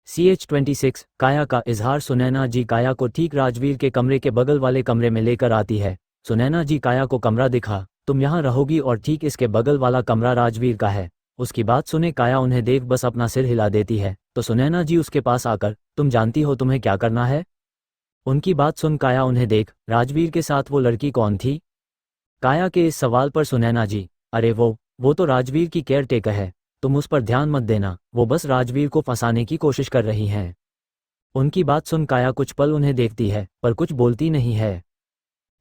CH26 काया का इजहार। सुनैना जी काया को ठीक राजवीर के कमरे के बगल वाले कमरे में लेकर आती है। सुनैना जी काया को कमरा दिखा, तुम यहाँ रहोगी और ठीक इसके बगल वाला कमरा राजवीर का है। उसकी बात सुने काया उन्हें देख बस अपना सिर हिला देती है। तो सुनैना जी उसके पास आकर, तुम जानती हो तुम्हें क्या करना है? उनकी बात सुन काया उन्हें देख, राजवीर के साथ वो लड़की कौन थी? काया के इस सवाल पर सुनैना जी, अरे वो तो राजवीर की केयर टेकर है, तुम उस पर ध्यान मत देना, वो बस राजवीर को फंसाने की कोशिश कर रही हैं। उनकी बात सुन काया कुछ पल उन्हें देखती है पर कुछ बोलती नहीं है।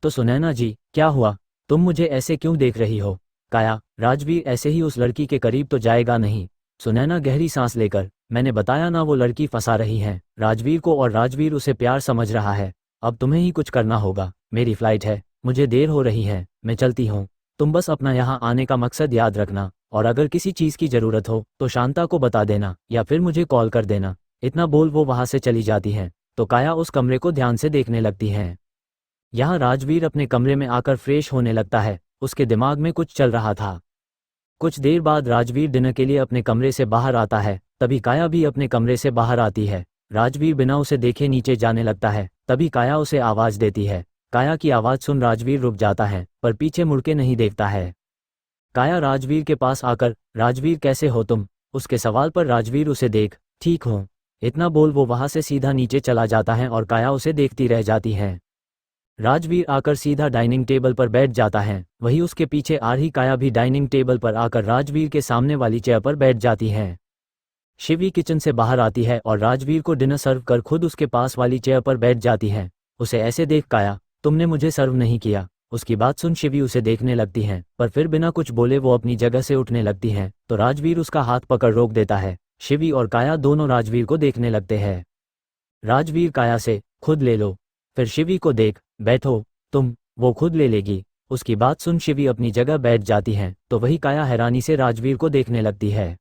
तो सुनैना जी, क्या हुआ? तुम मुझे ऐसे क्यों देख रही हो? काया, राजवीर ऐसे ही उस लड़की के करीब तो जाएगा नहीं। सुनैना गहरी सांस लेकर, मैंने बताया ना वो लड़की फंसा रही है राजवीर को और राजवीर उसे प्यार समझ रहा है। अब तुम्हें ही कुछ करना होगा, मेरी फ्लाइट है, मुझे देर हो रही है, मैं चलती हूँ। तुम बस अपना यहाँ आने का मकसद याद रखना और अगर किसी चीज़ की ज़रूरत हो तो शांता को बता देना या फिर मुझे कॉल कर देना। इतना बोल वो वहाँ से चली जाती हैं। तो काया उस कमरे को ध्यान से देखने लगती हैं। यहाँ राजवीर अपने कमरे में आकर फ्रेश होने लगता है। उसके दिमाग में कुछ चल रहा था। कुछ देर बाद राजवीर डिनर के लिए अपने कमरे से बाहर आता है। तभी काया भी अपने कमरे से बाहर आती है। राजवीर बिना उसे देखे नीचे जाने लगता है। तभी काया उसे आवाज़ देती है। काया की आवाज़ सुन राजवीर रुक जाता है पर पीछे मुड़ के नहीं देखता है। काया राजवीर के पास आकर, राजवीर कैसे हो तुम? उसके सवाल पर राजवीर उसे देख, ठीक हूँ, इतना बोल वो वहाँ से सीधा नीचे चला जाता है और काया उसे देखती रह जाती है। राजवीर आकर सीधा डाइनिंग टेबल पर बैठ जाता है। वही उसके पीछे आ रही काया भी डाइनिंग टेबल पर आकर राजवीर के सामने वाली चेयर पर बैठ जाती है। शिवी किचन से बाहर आती है और राजवीर को डिनर सर्व कर खुद उसके पास वाली चेयर पर बैठ जाती है। उसे ऐसे देख काया, तुमने मुझे सर्व नहीं किया। उसकी बात सुन शिवी उसे देखने लगती हैं पर फिर बिना कुछ बोले वो अपनी जगह से उठने लगती हैं। तो राजवीर उसका हाथ पकड़ रोक देता है। शिवी और काया दोनों राजवीर को देखने लगते हैं। राजवीर काया से, खुद ले लो। फिर शिवी को देख, बैठो तुम, वो खुद ले लेगी। उसकी बात सुन शिवी अपनी जगह बैठ जाती हैं। तो वही काया हैरानी से राजवीर को देखने लगती है।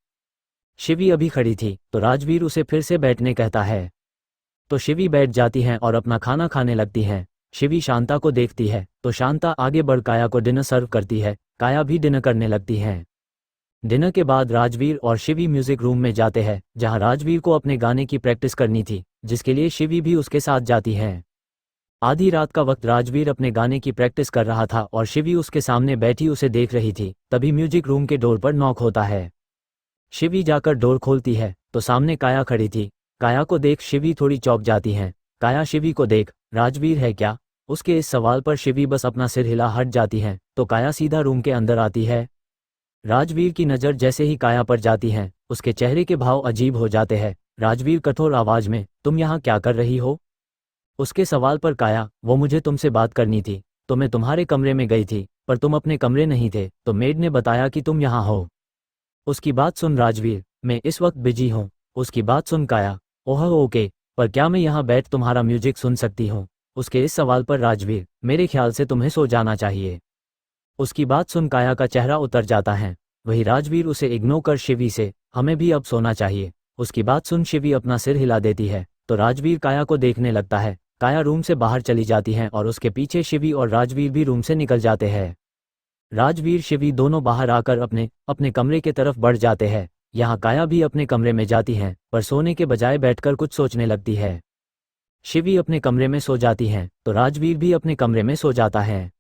शिवी अभी खड़ी थी तो राजवीर उसे फिर से बैठने कहता है। तो शिवी बैठ जाती हैं और अपना खाना खाने लगती हैं। शिवी शांता को देखती है तो शांता आगे बढ़ काया को डिनर सर्व करती है। काया भी डिनर करने लगती हैं। डिनर के बाद राजवीर और शिवी म्यूजिक रूम में जाते हैं जहां राजवीर को अपने गाने की प्रैक्टिस करनी थी, जिसके लिए शिवी भी उसके साथ जाती हैं। आधी रात का वक्त राजवीर अपने गाने की प्रैक्टिस कर रहा था और शिवी उसके सामने बैठी उसे देख रही थी। तभी म्यूजिक रूम के डोर पर नॉक होता है। शिवी जाकर डोर खोलती है तो सामने काया खड़ी थी। काया को देख शिवी थोड़ी चौंक जाती हैं। काया शिवी को देख, राजवीर है क्या? उसके इस सवाल पर शिवी बस अपना सिर हिला हट जाती हैं। तो काया सीधा रूम के अंदर आती है। राजवीर की नज़र जैसे ही काया पर जाती है उसके चेहरे के भाव अजीब हो जाते हैं। राजवीर कठोर आवाज में, तुम यहाँ क्या कर रही हो? उसके सवाल पर काया, वो मुझे तुमसे बात करनी थी, तो मैं तुम्हारे कमरे में गई थी पर तुम अपने कमरे नहीं थे, तो मेड ने बताया कि तुम यहाँ हो। उसकी बात सुन राजवीर, मैं इस वक्त बिजी हूँ। उसकी बात सुन काया, ओह ओके, पर क्या मैं यहाँ बैठ तुम्हारा म्यूजिक सुन सकती हूँ? उसके इस सवाल पर राजवीर, मेरे ख्याल से तुम्हें सो जाना चाहिए। उसकी बात सुन काया का चेहरा उतर जाता है। वही राजवीर उसे इग्नोर कर शिवी से, हमें भी अब सोना चाहिए। उसकी बात सुन शिवी अपना सिर हिला देती है तो राजवीर काया को देखने लगता है। काया रूम से बाहर चली जाती हैं और उसके पीछे शिवी और राजवीर भी रूम से निकल जाते हैं। राजवीर शिवी दोनों बाहर आकर अपने अपने कमरे के तरफ बढ़ जाते हैं। यहाँ काया भी अपने कमरे में जाती हैं पर सोने के बजाय बैठकर कुछ सोचने लगती है। शिवी अपने कमरे में सो जाती हैं तो राजवीर भी अपने कमरे में सो जाता है।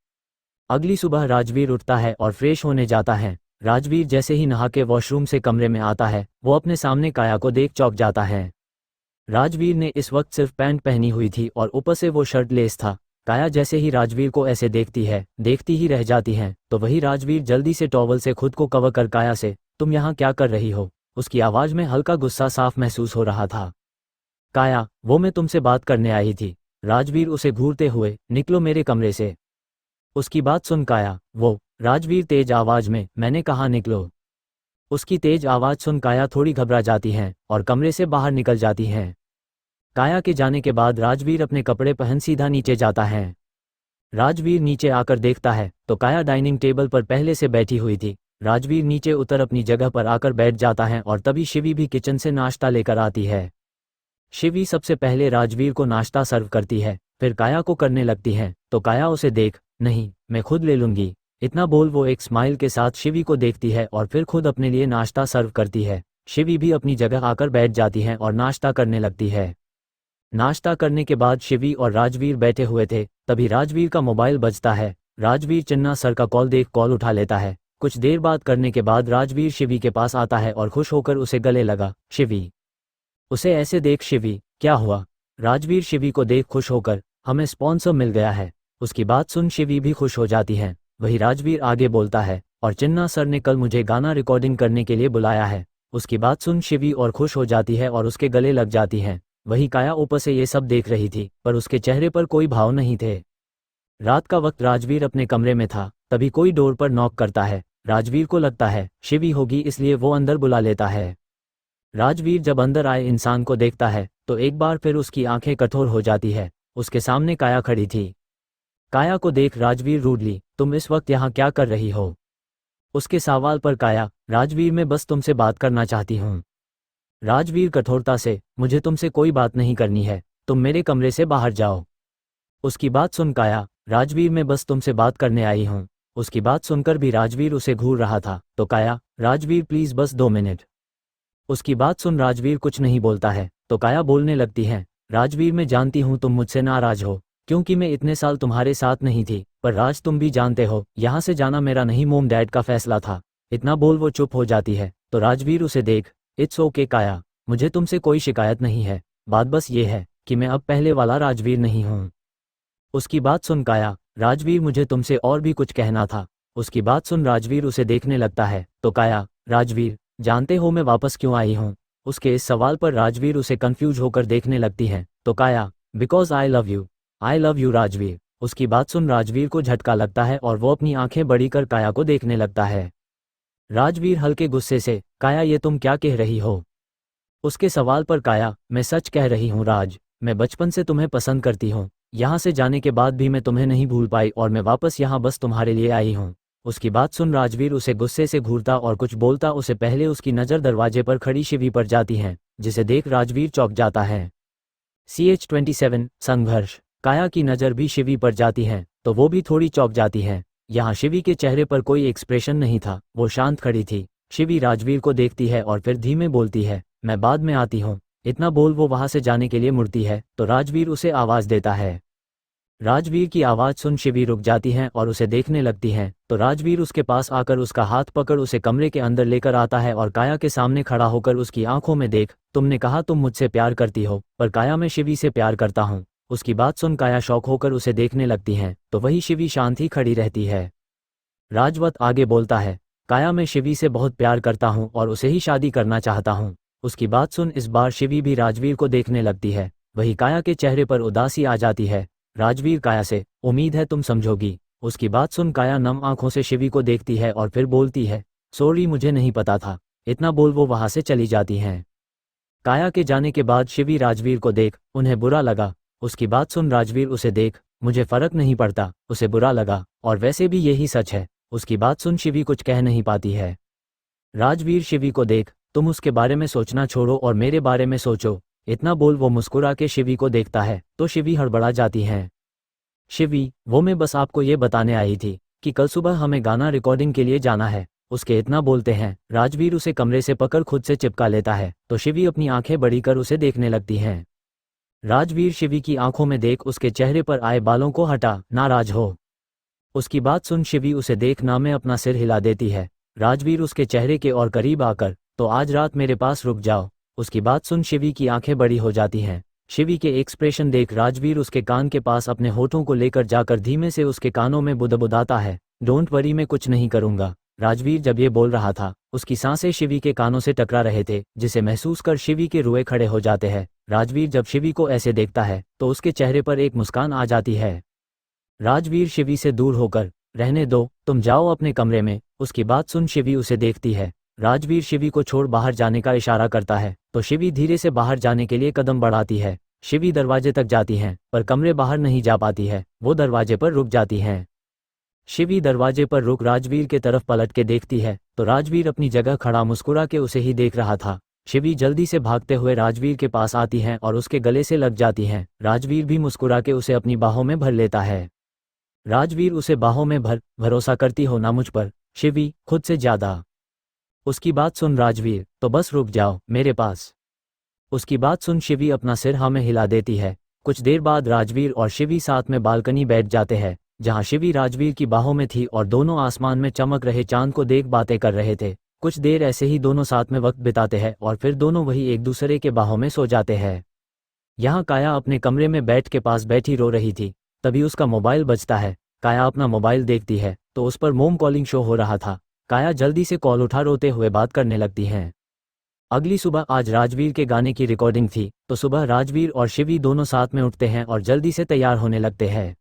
अगली सुबह राजवीर उठता है और फ्रेश होने जाता है। राजवीर जैसे ही नहा के वॉशरूम से कमरे में आता है वो अपने सामने काया को देख चौंक जाता है। राजवीर ने इस वक्त सिर्फ पैंट पहनी हुई थी और ऊपर से वो शर्ट लेस था। काया जैसे ही राजवीर को ऐसे देखती ही रह जाती हैं। तो वही राजवीर जल्दी से टॉवल से खुद को कवर कर काया से, तुम यहाँ क्या कर रही हो? उसकी आवाज़ में हल्का गुस्सा साफ महसूस हो रहा था। काया, वो मैं तुमसे बात करने आई थी। राजवीर उसे घूरते हुए, निकलो मेरे कमरे से। उसकी बात सुन काया, वो राजवीर तेज आवाज में, मैंने कहा निकलो। उसकी तेज आवाज सुन काया थोड़ी घबरा जाती हैं और कमरे से बाहर निकल जाती हैं। काया के जाने के बाद राजवीर अपने कपड़े पहन सीधा नीचे जाता है। राजवीर नीचे आकर देखता है तो काया डाइनिंग टेबल पर पहले से बैठी हुई थी। राजवीर नीचे उतर अपनी जगह पर आकर बैठ जाता है और तभी शिवी भी किचन से नाश्ता लेकर आती है। शिवी सबसे पहले राजवीर को नाश्ता सर्व करती है, फिर काया को करने लगती है। तो काया उसे देख, नहीं मैं खुद ले लूंगी। इतना बोल वो एक स्माइल के साथ शिवी को देखती है और फिर खुद अपने लिए नाश्ता सर्व करती है। शिवी भी अपनी जगह आकर बैठ जाती हैं और नाश्ता करने लगती है। नाश्ता करने के बाद शिवी और राजवीर बैठे हुए थे, तभी राजवीर का मोबाइल बजता है। राजवीर चिन्ना सर का कॉल देख कॉल उठा लेता है। कुछ देर बात करने के बाद राजवीर शिवी के पास आता है और खुश होकर उसे गले लगा। शिवी उसे ऐसे देख शिवी, क्या हुआ? राजवीर शिवी को देख खुश होकर, हमें स्पॉन्सर मिल गया है। उसकी बात सुन शिवी भी खुश हो जाती हैं। वही राजवीर आगे बोलता है, और चिन्ना सर ने कल मुझे गाना रिकॉर्डिंग करने के लिए बुलाया है। उसकी बात सुन शिवी और खुश हो जाती है और उसके गले लग जाती हैं। वही काया ऊपर से ये सब देख रही थी, पर उसके चेहरे पर कोई भाव नहीं थे। रात का वक्त राजवीर अपने कमरे में था, तभी कोई डोर पर नॉक करता है। राजवीर को लगता है शिवी होगी, इसलिए वो अंदर बुला लेता है। राजवीर जब अंदर आए इंसान को देखता है तो एक बार फिर उसकी आंखें कठोर हो जाती है। उसके सामने काया खड़ी थी। काया को देख राजवीर रूडली, तुम इस वक्त यहाँ क्या कर रही हो? उसके सवाल पर काया, राजवीर मैं बस तुमसे बात करना चाहती हूँ। राजवीर कठोरता से, मुझे तुमसे कोई बात नहीं करनी है, तुम मेरे कमरे से बाहर जाओ। उसकी बात सुन काया, राजवीर मैं बस तुमसे बात करने आई हूँ। उसकी बात सुनकर भी राजवीर उसे घूर रहा था, तो काया, राजवीर प्लीज बस 2 मिनट। उसकी बात सुन राजवीर कुछ नहीं बोलता है, तो काया बोलने लगती है, राजवीर मैं जानती हूँ तुम मुझसे नाराज हो, क्योंकि मैं इतने साल तुम्हारे साथ नहीं थी, पर राज तुम भी जानते हो यहाँ से जाना मेरा नहीं मोम डैड का फैसला था। इतना बोल वो चुप हो जाती है, तो राजवीर उसे देख, इट्स ओके काया, मुझे तुमसे कोई शिकायत नहीं है, बात बस ये है कि मैं अब पहले वाला राजवीर नहीं हूँ। उसकी बात सुन काया, राजवीर मुझे तुमसे और भी कुछ कहना था। उसकी बात सुन राजवीर उसे देखने लगता है, तो काया, राजवीर जानते हो मैं वापस क्यों आई हूँ? उसके इस सवाल पर राजवीर उसे कंफ्यूज होकर देखने लगती है, तो काया, because I love you Rajveer. उसकी बात सुन राजवीर को झटका लगता है और वो अपनी आंखें बड़ी कर काया को देखने लगता है। राजवीर हल्के गुस्से से, काया ये तुम क्या कह रही हो? उसके सवाल पर काया, मैं सच कह रही हूँ राज, मैं बचपन से तुम्हें पसंद करती हूँ। यहाँ से जाने के बाद भी मैं तुम्हें नहीं भूल पाई और मैं वापस यहाँ बस तुम्हारे लिए आई हूँ। उसकी बात सुन राजवीर उसे गुस्से से घूरता और कुछ बोलता उससे पहले उसकी नज़र दरवाजे पर खड़ी शिवी पर जाती है, जिसे देख राजवीर चौंक जाता है। CH27 संघर्ष। काया की नज़र भी शिवी पर जाती है, तो वो भी थोड़ी चौंक जाती है। यहाँ शिवी के चेहरे पर कोई एक्सप्रेशन नहीं था, वो शांत खड़ी थी। शिवी राजवीर को देखती है और फिर धीमे बोलती है, मैं बाद में आती हूँ। इतना बोल वो वहाँ से जाने के लिए मुड़ती है, तो राजवीर उसे आवाज़ देता है। राजवीर की आवाज़ सुन शिवी रुक जाती हैं और उसे देखने लगती हैं, तो राजवीर उसके पास आकर उसका हाथ पकड़ उसे कमरे के अंदर लेकर आता है और काया के सामने खड़ा होकर उसकी आंखों में देख, तुमने कहा तुम मुझसे प्यार करती हो, पर काया मैं शिवी से प्यार करता हूँ। उसकी बात सुन काया शौक होकर उसे देखने लगती हैं, तो वही शिवी शांत ही खड़ी रहती है। राजवत आगे बोलता है, काया मैं शिवी से बहुत प्यार करता हूँ और उसे ही शादी करना चाहता हूँ। उसकी बात सुन इस बार शिवी भी राजवीर को देखने लगती है। वही काया के चेहरे पर उदासी आ जाती है। राजवीर काया से, उम्मीद है तुम समझोगी। उसकी बात सुन काया नम आंखों से शिवी को देखती है और फिर बोलती है, सॉरी मुझे नहीं पता था। इतना बोल वो वहां से चली जाती हैं। काया के जाने के बाद शिवी राजवीर को देख, उन्हें बुरा लगा। उसकी बात सुन राजवीर उसे देख, मुझे फर्क नहीं पड़ता, उसे बुरा लगा, और वैसे भी यही सच है। उसकी बात सुन शिवी कुछ कह नहीं पाती है। राजवीर शिवी को देख, तुम उसके बारे में सोचना छोड़ो और मेरे बारे में सोचो। इतना बोल वो मुस्कुरा के शिवी को देखता है, तो शिवी हड़बड़ा जाती हैं। शिवी, वो मैं बस आपको ये बताने आई थी कि कल सुबह हमें गाना रिकॉर्डिंग के लिए जाना है। उसके इतना बोलते हैं राजवीर उसे कमरे से पकड़ खुद से चिपका लेता है, तो शिवी अपनी आंखें बड़ी कर उसे देखने लगती हैं। राजवीर शिवी की आंखों में देख उसके चेहरे पर आए बालों को हटा, नाराज हो। उसकी बात सुन शिवी उसे देख ना में अपना सिर हिला देती है। राजवीर उसके चेहरे के और करीब आकर, तो आज रात मेरे पास रुक जाओ। उसकी बात सुन शिवी की आंखें बड़ी हो जाती हैं। शिवी के एक्सप्रेशन देख राजवीर उसके कान के पास अपने होठों को लेकर जाकर धीमे से उसके कानों में बुदबुदाता है, डोंट वरी मैं कुछ नहीं करूंगा। राजवीर जब ये बोल रहा था, उसकी सांसें शिवी के कानों से टकरा रहे थे, जिसे महसूस कर शिवी के रुए खड़े हो जाते हैं। राजवीर जब शिवी को ऐसे देखता है, तो उसके चेहरे पर एक मुस्कान आ जाती है। राजवीर शिवी से दूर होकर, रहने दो, तुम जाओ अपने कमरे में। उसकी बात सुन शिवी उसे देखती है। राजवीर शिवी को छोड़ बाहर जाने का इशारा करता है, तो शिवी धीरे से बाहर जाने के लिए कदम बढ़ाती है। शिवी दरवाजे तक जाती हैं, पर कमरे बाहर नहीं जा पाती है, वो दरवाजे पर रुक जाती हैं। शिवी दरवाजे पर रुक राजवीर के तरफ पलट के देखती है, तो राजवीर अपनी जगह खड़ा मुस्कुरा के उसे ही देख रहा था। शिवी जल्दी से भागते हुए राजवीर के पास आती हैं और उसके गले से लग जाती हैं। राजवीर भी मुस्कुरा के उसे अपनी बाहों में भर लेता है। राजवीर उसे बाहों में भरोसा करती हो ना मुझ पर, शिवी, खुद से ज्यादा। उसकी बात सुन राजवीर, तो बस रुक जाओ मेरे पास। उसकी बात सुन शिवी अपना सिर हाँ में हिला देती है। कुछ देर बाद राजवीर और शिवी साथ में बालकनी बैठ जाते हैं, जहां शिवी राजवीर की बाहों में थी और दोनों आसमान में चमक रहे चांद को देख बातें कर रहे थे। कुछ देर ऐसे ही दोनों साथ में वक्त बिताते हैं और फिर दोनों वही एक दूसरे के बाहों में सो जाते हैं। यहाँ काया अपने कमरे में बेड के पास बैठी रो रही थी। तभी उसका मोबाइल बजता है। काया अपना मोबाइल देखती है तो उस पर मोम कॉलिंग शो हो रहा था। काया जल्दी से कॉल उठा रोते हुए बात करने लगती हैं। अगली सुबह आज राजवीर के गाने की रिकॉर्डिंग थी, तो सुबह राजवीर और शिवी दोनों साथ में उठते हैं और जल्दी से तैयार होने लगते हैं।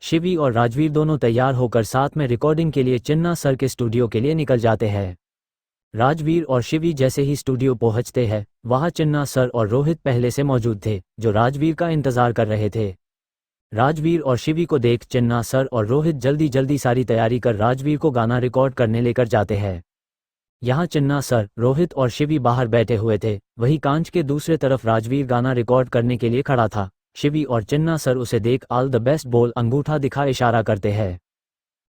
शिवी और राजवीर दोनों तैयार होकर साथ में रिकॉर्डिंग के लिए चिन्ना सर के स्टूडियो के लिए निकल जाते हैं। राजवीर और शिवी जैसे ही स्टूडियो पहुंचते हैं, वहां चिन्ना सर और रोहित पहले से मौजूद थे, जो राजवीर का इंतजार कर रहे थे। राजवीर और शिवी को देख चिन्ना सर और रोहित जल्दी जल्दी सारी तैयारी कर राजवीर को गाना रिकॉर्ड करने लेकर जाते हैं। यहाँ चिन्ना सर, रोहित और शिवी बाहर बैठे हुए थे, वहीं कांच के दूसरे तरफ राजवीर गाना रिकॉर्ड करने के लिए खड़ा था। शिवी और चिन्ना सर उसे देख ऑल द बेस्ट बोल अंगूठा दिखा इशारा करते हैं।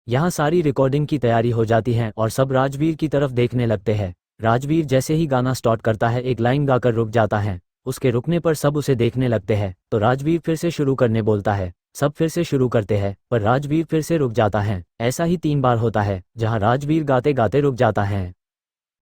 यहाँ सारी रिकॉर्डिंग की तैयारी हो जाती है और सब राजवीर की तरफ देखने लगते हैं। राजवीर जैसे ही गाना स्टार्ट करता है एक लाइन गाकर रुक जाता है। उसके रुकने पर सब उसे देखने लगते हैं, तो राजवीर फिर से शुरू करने बोलता है। सब फिर से शुरू करते हैं, पर राजवीर फिर से रुक जाता है। ऐसा ही 3 बार होता है, जहाँ राजवीर गाते गाते रुक जाता है।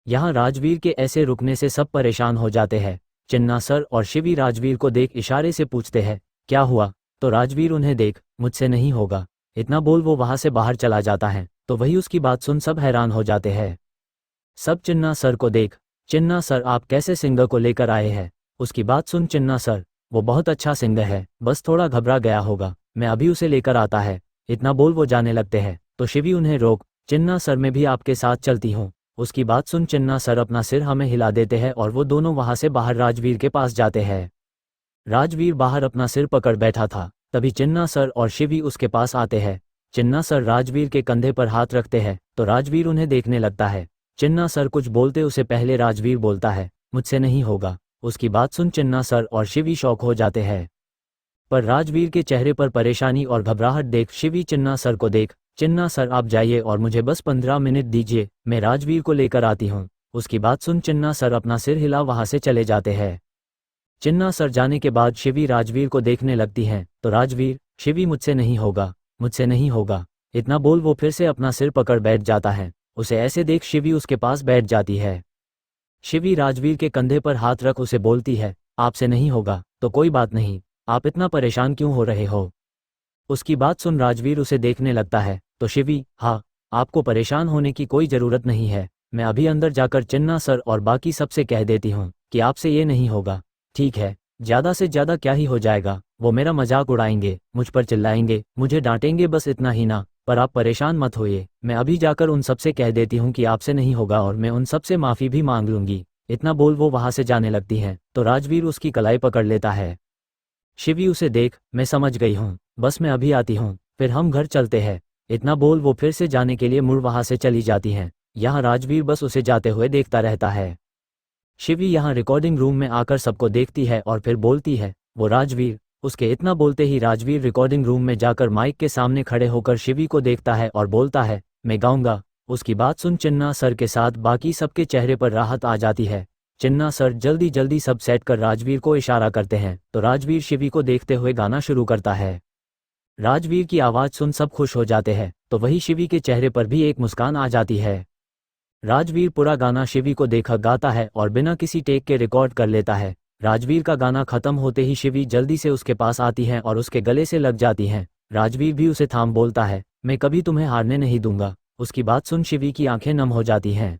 यहाँ राजवीर के ऐसे रुकने से सब परेशान हो जाते हैं। चिन्ना सर और शिवी राजवीर को देख इशारे से पूछते हैं, क्या हुआ? तो राजवीर उन्हें देख, मुझसे नहीं होगा, इतना बोल वो वहां से बाहर चला जाता है। तो वही उसकी बात सुन सब हैरान हो जाते हैं। सब चिन्ना सर को देख, चिन्ना सर आप कैसे सिंगर को लेकर आए हैं? उसकी बात सुन चिन्ना सर, वो बहुत अच्छा सिंगर है, बस थोड़ा घबरा गया होगा, मैं अभी उसे लेकर आता है, इतना बोल वो जाने लगते हैं। तो शिवी उन्हें रोक, चिन्ना सर मैं भी आपके साथ चलती हूँ। उसकी बात सुन चिन्ना सर अपना सिर हमें हिला देते हैं और वो दोनों वहां से बाहर राजवीर के पास जाते हैं। राजवीर बाहर अपना सिर पकड़ बैठा था, तभी चिन्ना सर और शिवी उसके पास आते हैं। चिन्ना सर राजवीर के कंधे पर हाथ रखते हैं, तो राजवीर उन्हें देखने लगता है। चिन्ना सर कुछ बोलते उसे पहले राजवीर बोलता है, मुझसे नहीं होगा। उसकी बात सुन चिन्ना सर और शिवी शॉक हो जाते हैं, पर राजवीर के चेहरे पर परेशानी और घबराहट देख शिवी चिन्ना सर को देख, चिन्ना सर आप जाइए और मुझे बस 15 मिनट दीजिए, मैं राजवीर को लेकर आती हूँ। उसकी बात सुन चिन्ना सर अपना सिर हिला वहां से चले जाते हैं। चिन्ना सर जाने के बाद शिवी राजवीर को देखने लगती हैं, तो राजवीर, शिवी मुझसे नहीं होगा, मुझसे नहीं होगा, इतना बोल वो फिर से अपना सिर पकड़ बैठ जाता है। उसे ऐसे देख शिवी उसके पास बैठ जाती है। शिवी राजवीर के कंधे पर हाथ रख उसे बोलती है, आपसे नहीं होगा तो कोई बात नहीं, आप इतना परेशान क्यों हो रहे हो? उसकी बात सुन राजवीर उसे देखने लगता है, तो शिवी, हाँ, आपको परेशान होने की कोई ज़रूरत नहीं है, मैं अभी अंदर जाकर चिन्ना सर और बाकी सबसे कह देती हूँ कि आपसे ये नहीं होगा। ठीक है, ज़्यादा से ज़्यादा क्या ही हो जाएगा, वो मेरा मजाक उड़ाएंगे, मुझ पर चिल्लाएंगे, मुझे डांटेंगे, बस इतना ही ना। पर आप परेशान मत होइए, मैं अभी जाकर उन सबसे कह देती हूँ कि आपसे नहीं होगा और मैं उन सबसे माफ़ी भी मांग लूँगी। इतना बोल वो वहाँ से जाने लगती हैं, तो राजवीर उसकी कलाई पकड़ लेता है। शिवी उसे देख, मैं समझ गई हूँ, बस मैं अभी आती हूँ, फिर हम घर चलते हैं। इतना बोल वो फिर से जाने के लिए मुड़ वहाँ से चली जाती हैं। यहाँ राजवीर बस उसे जाते हुए देखता रहता है। शिवी यहाँ रिकॉर्डिंग रूम में आकर सबको देखती है और फिर बोलती है, वो राजवीर। उसके इतना बोलते ही राजवीर रिकॉर्डिंग रूम में जाकर माइक के सामने खड़े होकर शिवी को देखता है और बोलता है, मैं गाऊंगा। उसकी बात सुन चिन्ना सर के साथ बाकी सबके चेहरे पर राहत आ जाती है। चिन्ना सर जल्दी जल्दी सब सेट कर राजवीर को इशारा करते हैं, तो राजवीर शिवी को देखते हुए गाना शुरू करता है। राजवीर की आवाज़ सुन सब खुश हो जाते हैं, तो वही शिवी के चेहरे पर भी एक मुस्कान आ जाती है। राजवीर पूरा गाना शिवी को देखा गाता है और बिना किसी टेक के रिकॉर्ड कर लेता है। राजवीर का गाना खत्म होते ही शिवी जल्दी से उसके पास आती हैं और उसके गले से लग जाती हैं। राजवीर भी उसे थाम बोलता है, मैं कभी तुम्हें हारने नहीं दूंगा। उसकी बात सुन शिवी की आंखें नम हो जाती हैं।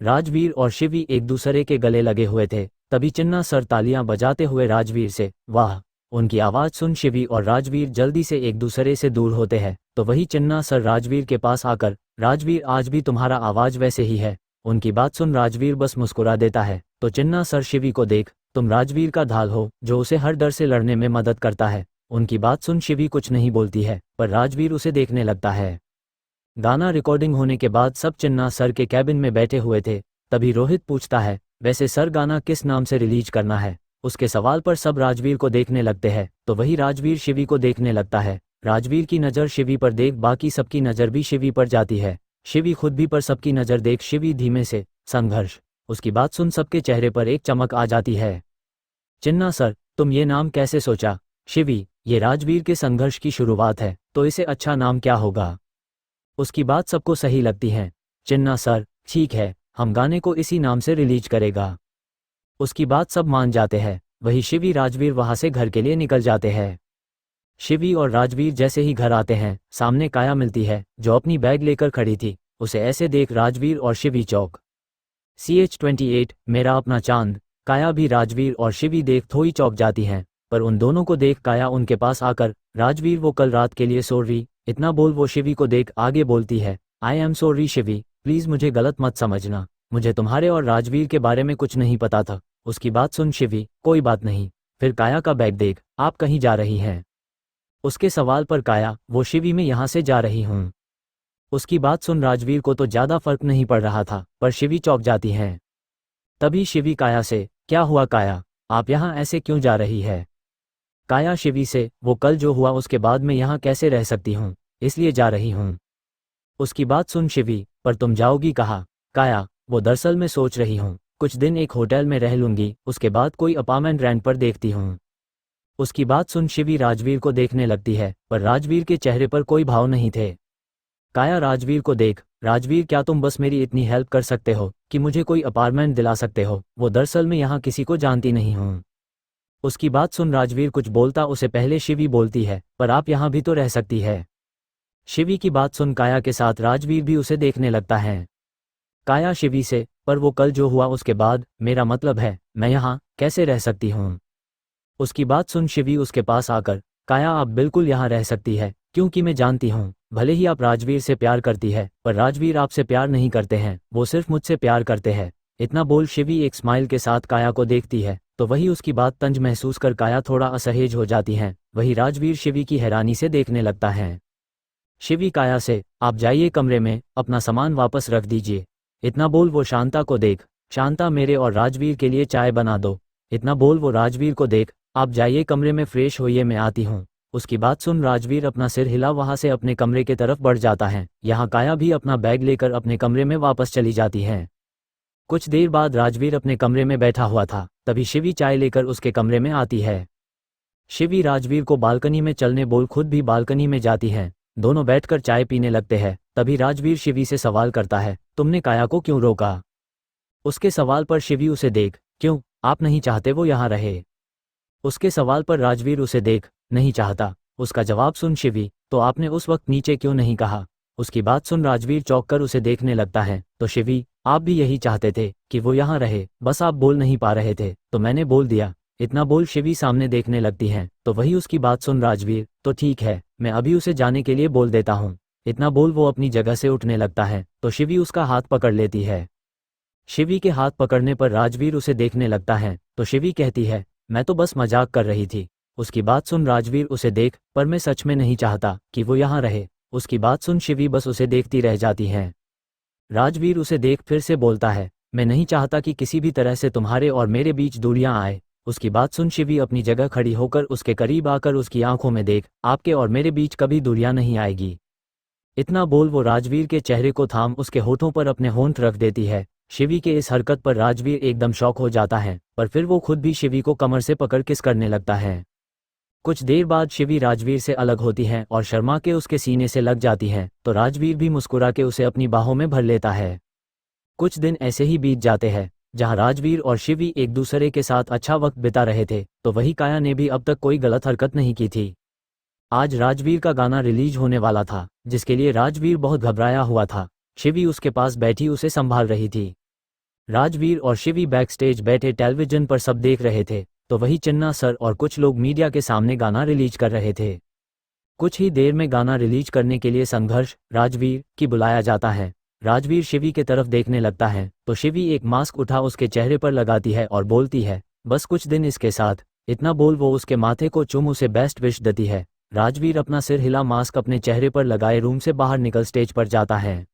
राजवीर और शिवी एक दूसरे के गले लगे हुए थे, तभी चिन्ना सर तालियां बजाते हुए राजवीर से वाह। उनकी आवाज़ सुन शिवी और राजवीर जल्दी से एक दूसरे से दूर होते हैं, तो वही चिन्ना सर राजवीर के पास आकर, राजवीर आज भी तुम्हारा आवाज़ वैसे ही है। उनकी बात सुन राजवीर बस मुस्कुरा देता है, तो चिन्ना सर शिवी को देख, तुम राजवीर का ढाल हो जो उसे हर डर से लड़ने में मदद करता है। उनकी बात सुन शिवी कुछ नहीं बोलती है, पर राजवीर उसे देखने लगता है। गाना रिकॉर्डिंग होने के बाद सब चिन्ना सर के कैबिन में बैठे हुए थे, तभी रोहित पूछता है, वैसे सर गाना किस नाम से रिलीज करना है? उसके सवाल पर सब राजवीर को देखने लगते हैं, तो वही राजवीर शिवी को देखने लगता है। राजवीर की नज़र शिवी पर देख बाकी सबकी नज़र भी शिवी पर जाती है। शिवी खुद भी पर सबकी नज़र देख शिवी धीमे से संघर्ष। उसकी बात सुन सबके चेहरे पर एक चमक आ जाती है। चिन्ना सर, तुम ये नाम कैसे सोचा? शिवी, ये राजवीर के संघर्ष की शुरुआत है, तो इसे अच्छा नाम क्या होगा? उसकी बात सबको सही लगती है। चिन्ना सर, ठीक है, हम गाने को इसी नाम से रिलीज करेगा। उसकी बात सब मान जाते हैं। वही शिवी राजवीर वहां से घर के लिए निकल जाते हैं। शिवी और राजवीर जैसे ही घर आते हैं, सामने काया मिलती है जो अपनी बैग लेकर खड़ी थी। उसे ऐसे देख राजवीर और शिवी चौंक। CH-28 मेरा अपना चांद। काया भी राजवीर और शिवी देख थोड़ी चौंक जाती हैं, पर उन दोनों को देख काया उनके पास आकर, राजवीर वो कल रात के लिए सॉरी, इतना बोल वो शिवी को देख आगे बोलती है, I am sorry Shivi, please मुझे गलत मत समझना, मुझे तुम्हारे और राजवीर के बारे में कुछ नहीं पता था। उसकी बात सुन शिवी, कोई बात नहीं। फिर काया का बैग देख, आप कहीं जा रही हैं? उसके सवाल पर काया, वो शिवी मैं यहाँ से जा रही हूँ। उसकी बात सुन राजवीर को तो ज़्यादा फर्क नहीं पड़ रहा था, पर शिवी चौंक जाती हैं। तभी शिवी काया से, क्या हुआ काया, आप यहाँ ऐसे क्यों जा रही है? काया शिवी से, वो कल जो हुआ उसके बाद मैं यहाँ कैसे रह सकती हूँ, इसलिए जा रही हूँ। उसकी बात सुन शिवी, पर तुम जाओगी कहाँ? काया, वो दरअसल मैं सोच रही हूँ, कुछ दिन एक होटल में रह लूँगी, उसके बाद कोई अपार्टमेंट रेंट पर देखती हूँ। उसकी बात सुन शिवी राजवीर को देखने लगती है, पर राजवीर के चेहरे पर कोई भाव नहीं थे। काया राजवीर को देख, राजवीर क्या तुम बस मेरी इतनी हेल्प कर सकते हो कि मुझे कोई अपार्टमेंट दिला सकते हो? वो दरअसल मैं यहाँ किसी को जानती नहीं हूँ। उसकी बात सुन राजवीर कुछ बोलता उसे पहले शिवी बोलती है, पर आप यहाँ भी तो रह सकती है। शिवी की बात सुन काया के साथ राजवीर भी उसे देखने लगता है। काया शिवी से, पर वो कल जो हुआ उसके बाद, मेरा मतलब है, मैं यहाँ कैसे रह सकती हूँ? उसकी बात सुन शिवी उसके पास आकर, काया आप बिल्कुल यहाँ रह सकती है, क्योंकि मैं जानती हूँ, भले ही आप राजवीर से प्यार करती है, पर राजवीर आपसे प्यार नहीं करते हैं, वो सिर्फ मुझसे प्यार करते हैं। इतना बोल शिवी एक स्माइल के साथ काया को देखती है, तो वही उसकी बात तंज महसूस कर काया थोड़ा असहज हो जाती हैं। वही राजवीर शिवी की हैरानी से देखने लगता है। शिवी काया से, आप जाइए कमरे में, अपना सामान वापस रख दीजिए। इतना बोल वो शांता को देख, शांता मेरे और राजवीर के लिए चाय बना दो। इतना बोल वो राजवीर को देख, आप जाइए कमरे में फ्रेश होइए, मैं आती हूँ। उसकी बात सुन राजवीर अपना सिर हिला वहाँ से अपने कमरे की तरफ बढ़ जाता है। यहाँ काया भी अपना बैग लेकर अपने कमरे में वापस चली जाती है। कुछ देर बाद राजवीर अपने कमरे में बैठा हुआ था, तभी शिवी चाय लेकर उसके कमरे में आती है। शिवी राजवीर को बालकनी में चलने बोल खुद भी बालकनी में जाती है। दोनों बैठकर चाय पीने लगते हैं। तभी राजवीर शिवी से सवाल करता है, तुमने काया को क्यों रोका? उसके सवाल पर शिवी उसे देख, क्यों, आप नहीं चाहते वो यहाँ रहे? उसके सवाल पर राजवीर उसे देख, नहीं चाहता। उसका जवाब सुन शिवी, तो आपने उस वक्त नीचे क्यों नहीं कहा? उसकी बात सुन राजवीर चौंक कर उसे देखने लगता है, तो शिवी, आप भी यही चाहते थे कि वो यहाँ रहे, बस आप बोल नहीं पा रहे थे, तो मैंने बोल दिया। इतना बोल शिवी सामने देखने लगती हैं, तो वही उसकी बात सुन राजवीर, तो ठीक है, मैं अभी उसे जाने के लिए बोल देता हूँ। इतना बोल वो अपनी जगह से उठने लगता है, तो शिवी उसका हाथ पकड़ लेती है। शिवी के हाथ पकड़ने पर राजवीर उसे देखने लगता है, तो शिवी कहती है, मैं तो बस मजाक कर रही थी। उसकी बात सुन राजवीर उसे देख, पर मैं सच में नहीं चाहता कि वो यहाँ रहे। उसकी बात सुन शिवी बस उसे देखती रह जाती है। राजवीर उसे देख फिर से बोलता है, मैं नहीं चाहता कि किसी भी तरह से तुम्हारे और मेरे बीच दूरियां आए। उसकी बात सुन शिवी अपनी जगह खड़ी होकर उसके करीब आकर उसकी आंखों में देख, आपके और मेरे बीच कभी दूरियां नहीं आएगी। इतना बोल वो राजवीर के चेहरे को थाम उसके होठों पर अपने होंठ रख देती है। शिवी के इस हरकत पर राजवीर एकदम शॉक हो जाता है, पर फिर वो खुद भी शिवी को कमर से पकड़ किस करने लगता है। कुछ देर बाद शिवी राजवीर से अलग होती है और शर्मा के उसके सीने से लग जाती है, तो राजवीर भी मुस्कुरा के उसे अपनी बाहों में भर लेता है। कुछ दिन ऐसे ही बीत जाते हैं, जहां राजवीर और शिवी एक दूसरे के साथ अच्छा वक्त बिता रहे थे, तो वही काया ने भी अब तक कोई गलत हरकत नहीं की थी। आज राजवीर का गाना रिलीज होने वाला था, जिसके लिए राजवीर बहुत घबराया हुआ था। शिवी उसके पास बैठी उसे संभाल रही थी। राजवीर और शिवी बैकस्टेज बैठे टेलीविजन पर सब देख रहे थे, तो वही चिन्ना सर और कुछ लोग मीडिया के सामने गाना रिलीज कर रहे थे। कुछ ही देर में गाना रिलीज करने के लिए संघर्ष राजवीर की बुलाया जाता है। राजवीर शिवी के तरफ देखने लगता है, तो शिवी एक मास्क उठा उसके चेहरे पर लगाती है और बोलती है, बस कुछ दिन इसके साथ। इतना बोल वो उसके माथे को चूम उसे बेस्ट विश देती है। राजवीर अपना सिर हिला मास्क अपने चेहरे पर लगाए रूम से बाहर निकल स्टेज पर जाता है।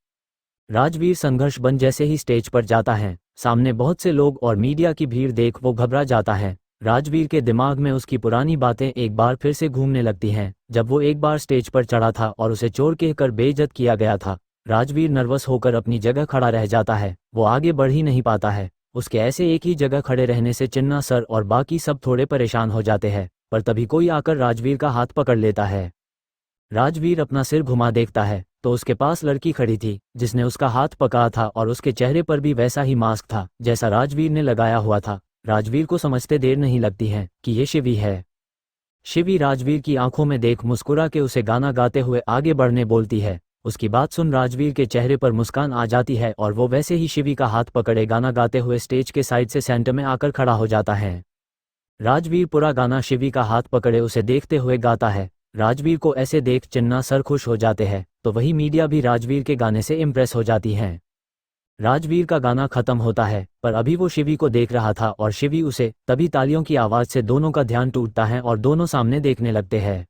राजवीर संघर्ष बन जैसे ही स्टेज पर जाता है, सामने बहुत से लोग और मीडिया की भीड़ देख वो घबरा जाता है। राजवीर के दिमाग में उसकी पुरानी बातें एक बार फिर से घूमने लगती हैं, जब वो एक बार स्टेज पर चढ़ा था और उसे चोर कहकर बेइज्जत किया गया था। राजवीर नर्वस होकर अपनी जगह खड़ा रह जाता है, वो आगे बढ़ ही नहीं पाता है। उसके ऐसे एक ही जगह खड़े रहने से चिन्ना सर और बाकी सब थोड़े परेशान हो जाते हैं, पर तभी कोई आकर राजवीर का हाथ पकड़ लेता है। राजवीर अपना सिर घुमा देखता है तो उसके पास लड़की खड़ी थी जिसने उसका हाथ पकड़ा था और उसके चेहरे पर भी वैसा ही मास्क था जैसा राजवीर ने लगाया हुआ था। राजवीर को समझते देर नहीं लगती है कि ये शिवी है। शिवी राजवीर की आंखों में देख मुस्कुरा के उसे गाना गाते हुए आगे बढ़ने बोलती है। उसकी बात सुन राजवीर के चेहरे पर मुस्कान आ जाती है और वो वैसे ही शिवी का हाथ पकड़े गाना गाते हुए स्टेज के साइड से सेंटर में आकर खड़ा हो जाता है। राजवीर पूरा गाना शिवी का हाथ पकड़े उसे देखते हुए गाता है। राजवीर को ऐसे देख चिन्ना सर खुश हो जाते हैं, तो वही मीडिया भी राजवीर के गाने से इम्प्रेस हो जाती है। राजवीर का गाना खत्म होता है, पर अभी वो शिवी को देख रहा था और शिवी उसे। तभी तालियों की आवाज़ से दोनों का ध्यान टूटता है और दोनों सामने देखने लगते हैं।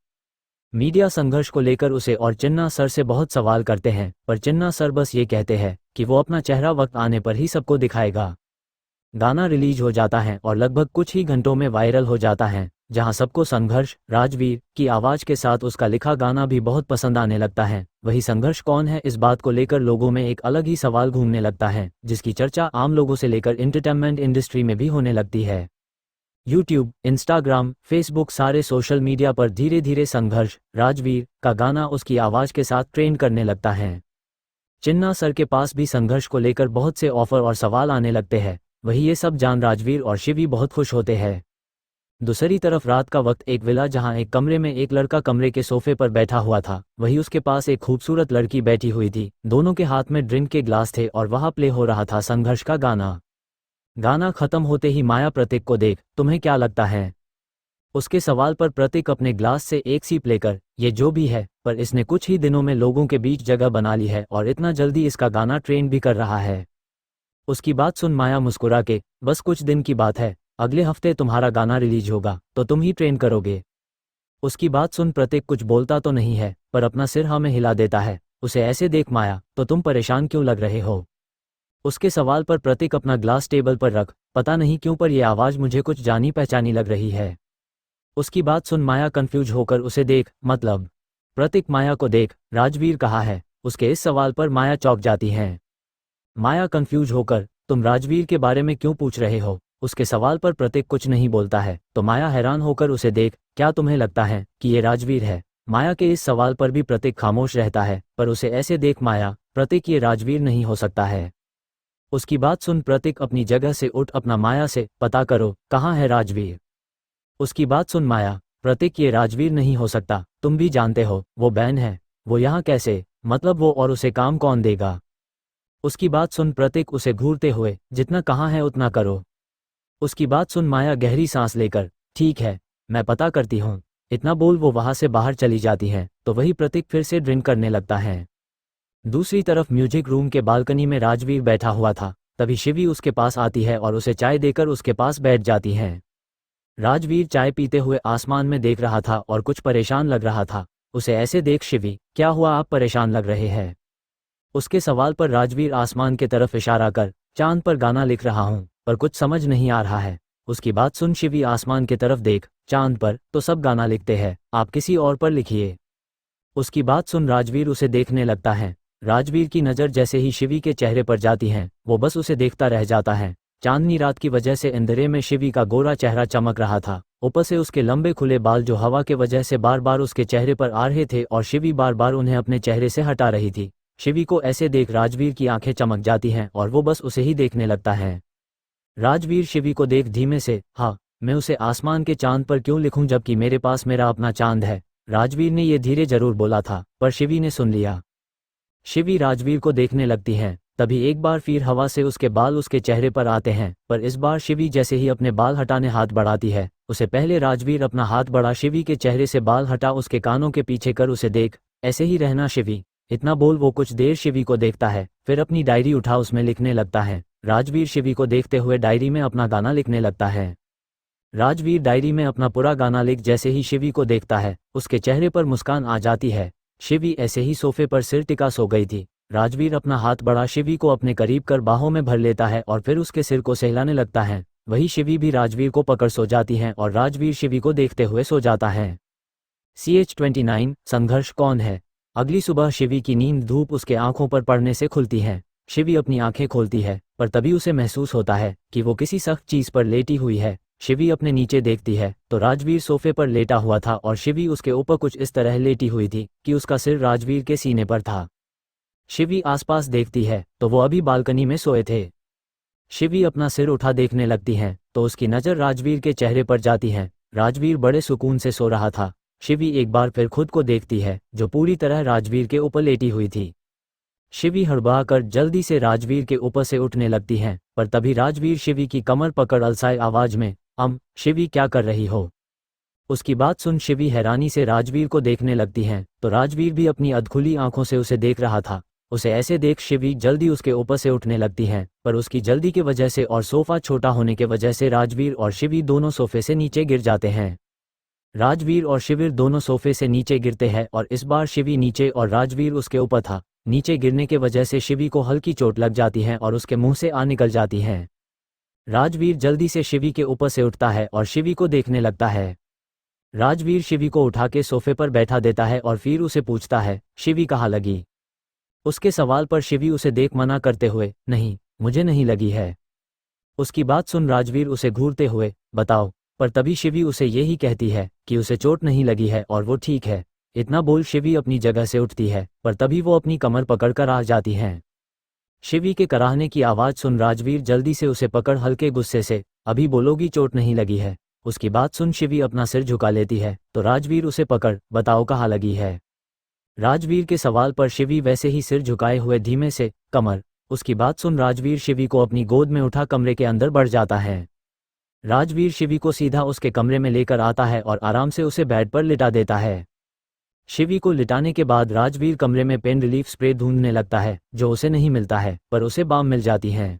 मीडिया संघर्ष को लेकर उसे और चिन्ना सर से बहुत सवाल करते हैं, पर चिन्ना सर बस ये कहते हैं कि वो अपना चेहरा वक्त आने पर ही सबको दिखाएगा। गाना रिलीज हो जाता है और लगभग कुछ ही घंटों में वायरल हो जाता है, जहां सबको संघर्ष राजवीर की आवाज़ के साथ उसका लिखा गाना भी बहुत पसंद आने लगता है। वही संघर्ष कौन है, इस बात को लेकर लोगों में एक अलग ही सवाल घूमने लगता है, जिसकी चर्चा आम लोगों से लेकर एंटरटेनमेंट इंडस्ट्री में भी होने लगती है। यूट्यूब, इंस्टाग्राम, फेसबुक, सारे सोशल मीडिया पर धीरे धीरे संघर्ष राजवीर का गाना उसकी आवाज़ के साथ ट्रेंड करने लगता है। चिन्ना सर के पास भी संघर्ष को लेकर बहुत से ऑफर और सवाल आने लगते हैं। वही ये सब जान राजवीर और शिवी बहुत खुश होते हैं। दूसरी तरफ रात का वक्त एक विला जहां एक कमरे में एक लड़का कमरे के सोफे पर बैठा हुआ था, वही उसके पास एक खूबसूरत लड़की बैठी हुई थी। दोनों के हाथ में ड्रिंक के ग्लास थे और वहां प्ले हो रहा था संघर्ष का गाना। गाना खत्म होते ही माया प्रतीक को देख, तुम्हें क्या लगता है? उसके सवाल पर प्रतीक अपने ग्लास से एक सिप लेकर, ये जो भी है, पर इसने कुछ ही दिनों में लोगों के बीच जगह बना ली है और इतना जल्दी इसका गाना ट्रेंड भी कर रहा है। उसकी बात सुन माया मुस्कुरा के, बस कुछ दिन की बात है, अगले हफ्ते तुम्हारा गाना रिलीज होगा तो तुम ही ट्रेंड करोगे। उसकी बात सुन प्रतीक कुछ बोलता तो नहीं है, पर अपना सिर हाँ में हिला देता है। उसे ऐसे देख माया, तो तुम परेशान क्यों लग रहे हो? उसके सवाल पर प्रतीक अपना ग्लास टेबल पर रख, पता नहीं क्यों पर यह आवाज़ मुझे कुछ जानी पहचानी लग रही है। उसकी बात सुन माया कंफ्यूज होकर उसे देख, मतलब? प्रतीक माया को देख, राजवीर कहा है। उसके इस सवाल पर माया चौंक जाती है। माया कंफ्यूज होकर, तुम राजवीर के बारे में क्यों पूछ रहे हो? उसके सवाल पर प्रतीक कुछ नहीं बोलता है, तो माया हैरान होकर उसे देख, क्या तुम्हें लगता है कि ये राजवीर है? माया के इस सवाल पर भी प्रतीक खामोश रहता है, पर उसे ऐसे देख माया, प्रतीक ये राजवीर नहीं हो सकता है। उसकी बात सुन प्रतीक अपनी जगह से उठ अपना माया से, पता करो कहाँ है राजवीर। उसकी बात सुन माया, प्रतीक ये राजवीर नहीं हो सकता, तुम भी जानते हो वो बैन है, वो यहाँ कैसे, मतलब वो और उसे काम कौन देगा? उसकी बात सुन प्रतीक उसे घूरते हुए, जितना कहाँ है उतना करो। उसकी बात सुन माया गहरी सांस लेकर, ठीक है, मैं पता करती हूँ। इतना बोल वो वहाँ से बाहर चली जाती है, तो वही प्रतीक फिर से ड्रिंक करने लगता है। दूसरी तरफ म्यूजिक रूम के बालकनी में राजवीर बैठा हुआ था, तभी शिवी उसके पास आती है और उसे चाय देकर उसके पास बैठ जाती है। राजवीर चाय पीते हुए आसमान में देख रहा था और कुछ परेशान लग रहा था। उसे ऐसे देख शिवी, क्या हुआ, आप परेशान लग रहे हैं? उसके सवाल पर राजवीर आसमान के तरफ इशारा कर, चांद पर गाना लिख रहा हूँ, पर कुछ समझ नहीं आ रहा है। उसकी बात सुन शिवी आसमान की तरफ देख, चांद पर तो सब गाना लिखते हैं, आप किसी और पर लिखिए। उसकी बात सुन राजवीर उसे देखने लगता है। राजवीर की नज़र जैसे ही शिवी के चेहरे पर जाती है, वो बस उसे देखता रह जाता है। चांदनी रात की वजह से अंधेरे में शिवी का गोरा चेहरा चमक रहा था, ऊपर से उसके लंबे खुले बाल जो हवा के वजह से बार बार उसके चेहरे पर आ रहे थे और शिवी बार बार उन्हें अपने चेहरे से हटा रही थी। शिवी को ऐसे देख राजवीर की आंखें चमक जाती हैं और वो बस उसे ही देखने लगता है। राजवीर शिवी को देख धीमे से, हाँ, मैं उसे आसमान के चांद पर क्यों लिखूं जबकि मेरे पास मेरा अपना चांद है। राजवीर ने ये धीरे जरूर बोला था, पर शिवी ने सुन लिया। शिवी राजवीर को देखने लगती है, तभी एक बार फिर हवा से उसके बाल उसके चेहरे पर आते हैं, पर इस बार शिवी जैसे ही अपने बाल हटाने हाथ बढ़ाती है, उसे पहले राजवीर अपना हाथ बढ़ा शिवी के चेहरे से बाल हटा उसके कानों के पीछे कर उसे देख, ऐसे ही रहना शिवी। इतना बोल वो कुछ देर शिवी को देखता है, फिर अपनी डायरी उठा उसमें लिखने लगता है। राजवीर शिवी को देखते हुए डायरी में अपना गाना लिखने लगता है। राजवीर डायरी में अपना पूरा गाना लिख जैसे ही शिवी को देखता है, उसके चेहरे पर मुस्कान आ जाती है। शिवी ऐसे ही सोफे पर सिर टिका सो गई थी। राजवीर अपना हाथ बढ़ा शिवी को अपने करीब कर बाहों में भर लेता है और फिर उसके सिर को सहलाने लगता है। वही शिवी भी राजवीर को पकड़ सो जाती है और राजवीर शिवी को देखते हुए सो जाता है। CH29 संघर्ष कौन है? अगली सुबह शिवी की नींद धूप उसके आंखों पर पड़ने से खुलती है। शिवी अपनी आंखें खोलती है, पर तभी उसे महसूस होता है कि वो किसी सख्त चीज पर लेटी हुई है। शिवी अपने नीचे देखती है तो राजवीर सोफे पर लेटा हुआ था और शिवी उसके ऊपर कुछ इस तरह लेटी हुई थी कि उसका सिर राजवीर के सीने पर था। शिवी आसपास देखती है तो वो अभी बालकनी में सोए थे। शिवी अपना सिर उठा देखने लगती है तो उसकी नज़र राजवीर के चेहरे पर जाती है। राजवीर बड़े सुकून से सो रहा था। शिवी एक बार फिर खुद को देखती है जो पूरी तरह राजवीर के ऊपर लेटी हुई थी। शिवी हड़बड़ाकर जल्दी से राजवीर के ऊपर से उठने लगती है, पर तभी राजवीर शिवी की कमर पकड़ अलसाए आवाज में, शिवी क्या कर रही हो? उसकी बात सुन शिवी हैरानी से राजवीर को देखने लगती हैं तो राजवीर भी अपनी अधखुली आंखों से उसे देख रहा था। उसे ऐसे देख शिवी जल्दी उसके ऊपर से उठने लगती हैं, पर उसकी जल्दी की वजह से और सोफा छोटा होने के वजह से राजवीर और शिवी दोनों सोफे से नीचे गिर जाते हैं। राजवीर और शिविर दोनों सोफे से नीचे गिरते हैं और इस बार शिवी नीचे और राजवीर उसके ऊपर था। नीचे गिरने के वजह से शिवी को हल्की चोट लग जाती है और उसके मुंह से निकल जाती हैं। राजवीर जल्दी से शिवी के ऊपर से उठता है और शिवी को देखने लगता है। राजवीर शिवी को उठा के सोफे पर बैठा देता है और फिर उसे पूछता है, शिवी कहाँ लगी? उसके सवाल पर शिवी उसे देख मना करते हुए, नहीं, मुझे नहीं लगी है। उसकी बात सुन राजवीर उसे घूरते हुए, बताओ, पर तभी शिवी उसे यही कहती है कि उसे चोट नहीं लगी है और वो ठीक है। इतना बोल शिवी अपनी जगह से उठती है, पर तभी वो अपनी कमर पकड़कर आ जाती हैं। शिवी के कराहने की आवाज़ सुन राजवीर जल्दी से उसे पकड़ हल्के गुस्से से, अभी बोलोगी चोट नहीं लगी है? उसकी बात सुन शिवी अपना सिर झुका लेती है तो राजवीर उसे पकड़, बताओ कहाँ लगी है? राजवीर के सवाल पर शिवी वैसे ही सिर झुकाए हुए धीमे से, कमर। उसकी बात सुन राजवीर शिवी को अपनी गोद में उठा कमरे के अंदर बढ़ जाता है। राजवीर शिवी को सीधा उसके कमरे में लेकर आता है और आराम से उसे बेड पर लिटा देता है। शिवी को लिटाने के बाद राजवीर कमरे में पेन रिलीफ स्प्रे ढूंढने लगता है जो उसे नहीं मिलता है, पर उसे बाम मिल जाती है।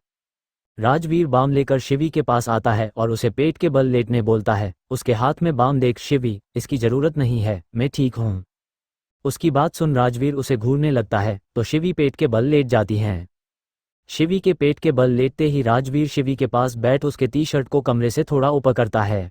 राजवीर बाम लेकर शिवी के पास आता है और उसे पेट के बल लेटने बोलता है। उसके हाथ में बाम देख शिवी, इसकी जरूरत नहीं है, मैं ठीक हूँ। उसकी बात सुन राजवीर उसे घूरने लगता है तो शिवी पेट के बल लेट जाती हैं। शिवी के पेट के बल लेटते ही राजवीर शिवी के पास बैठ उसके टी शर्ट को कमरे से थोड़ा ऊपर करता है।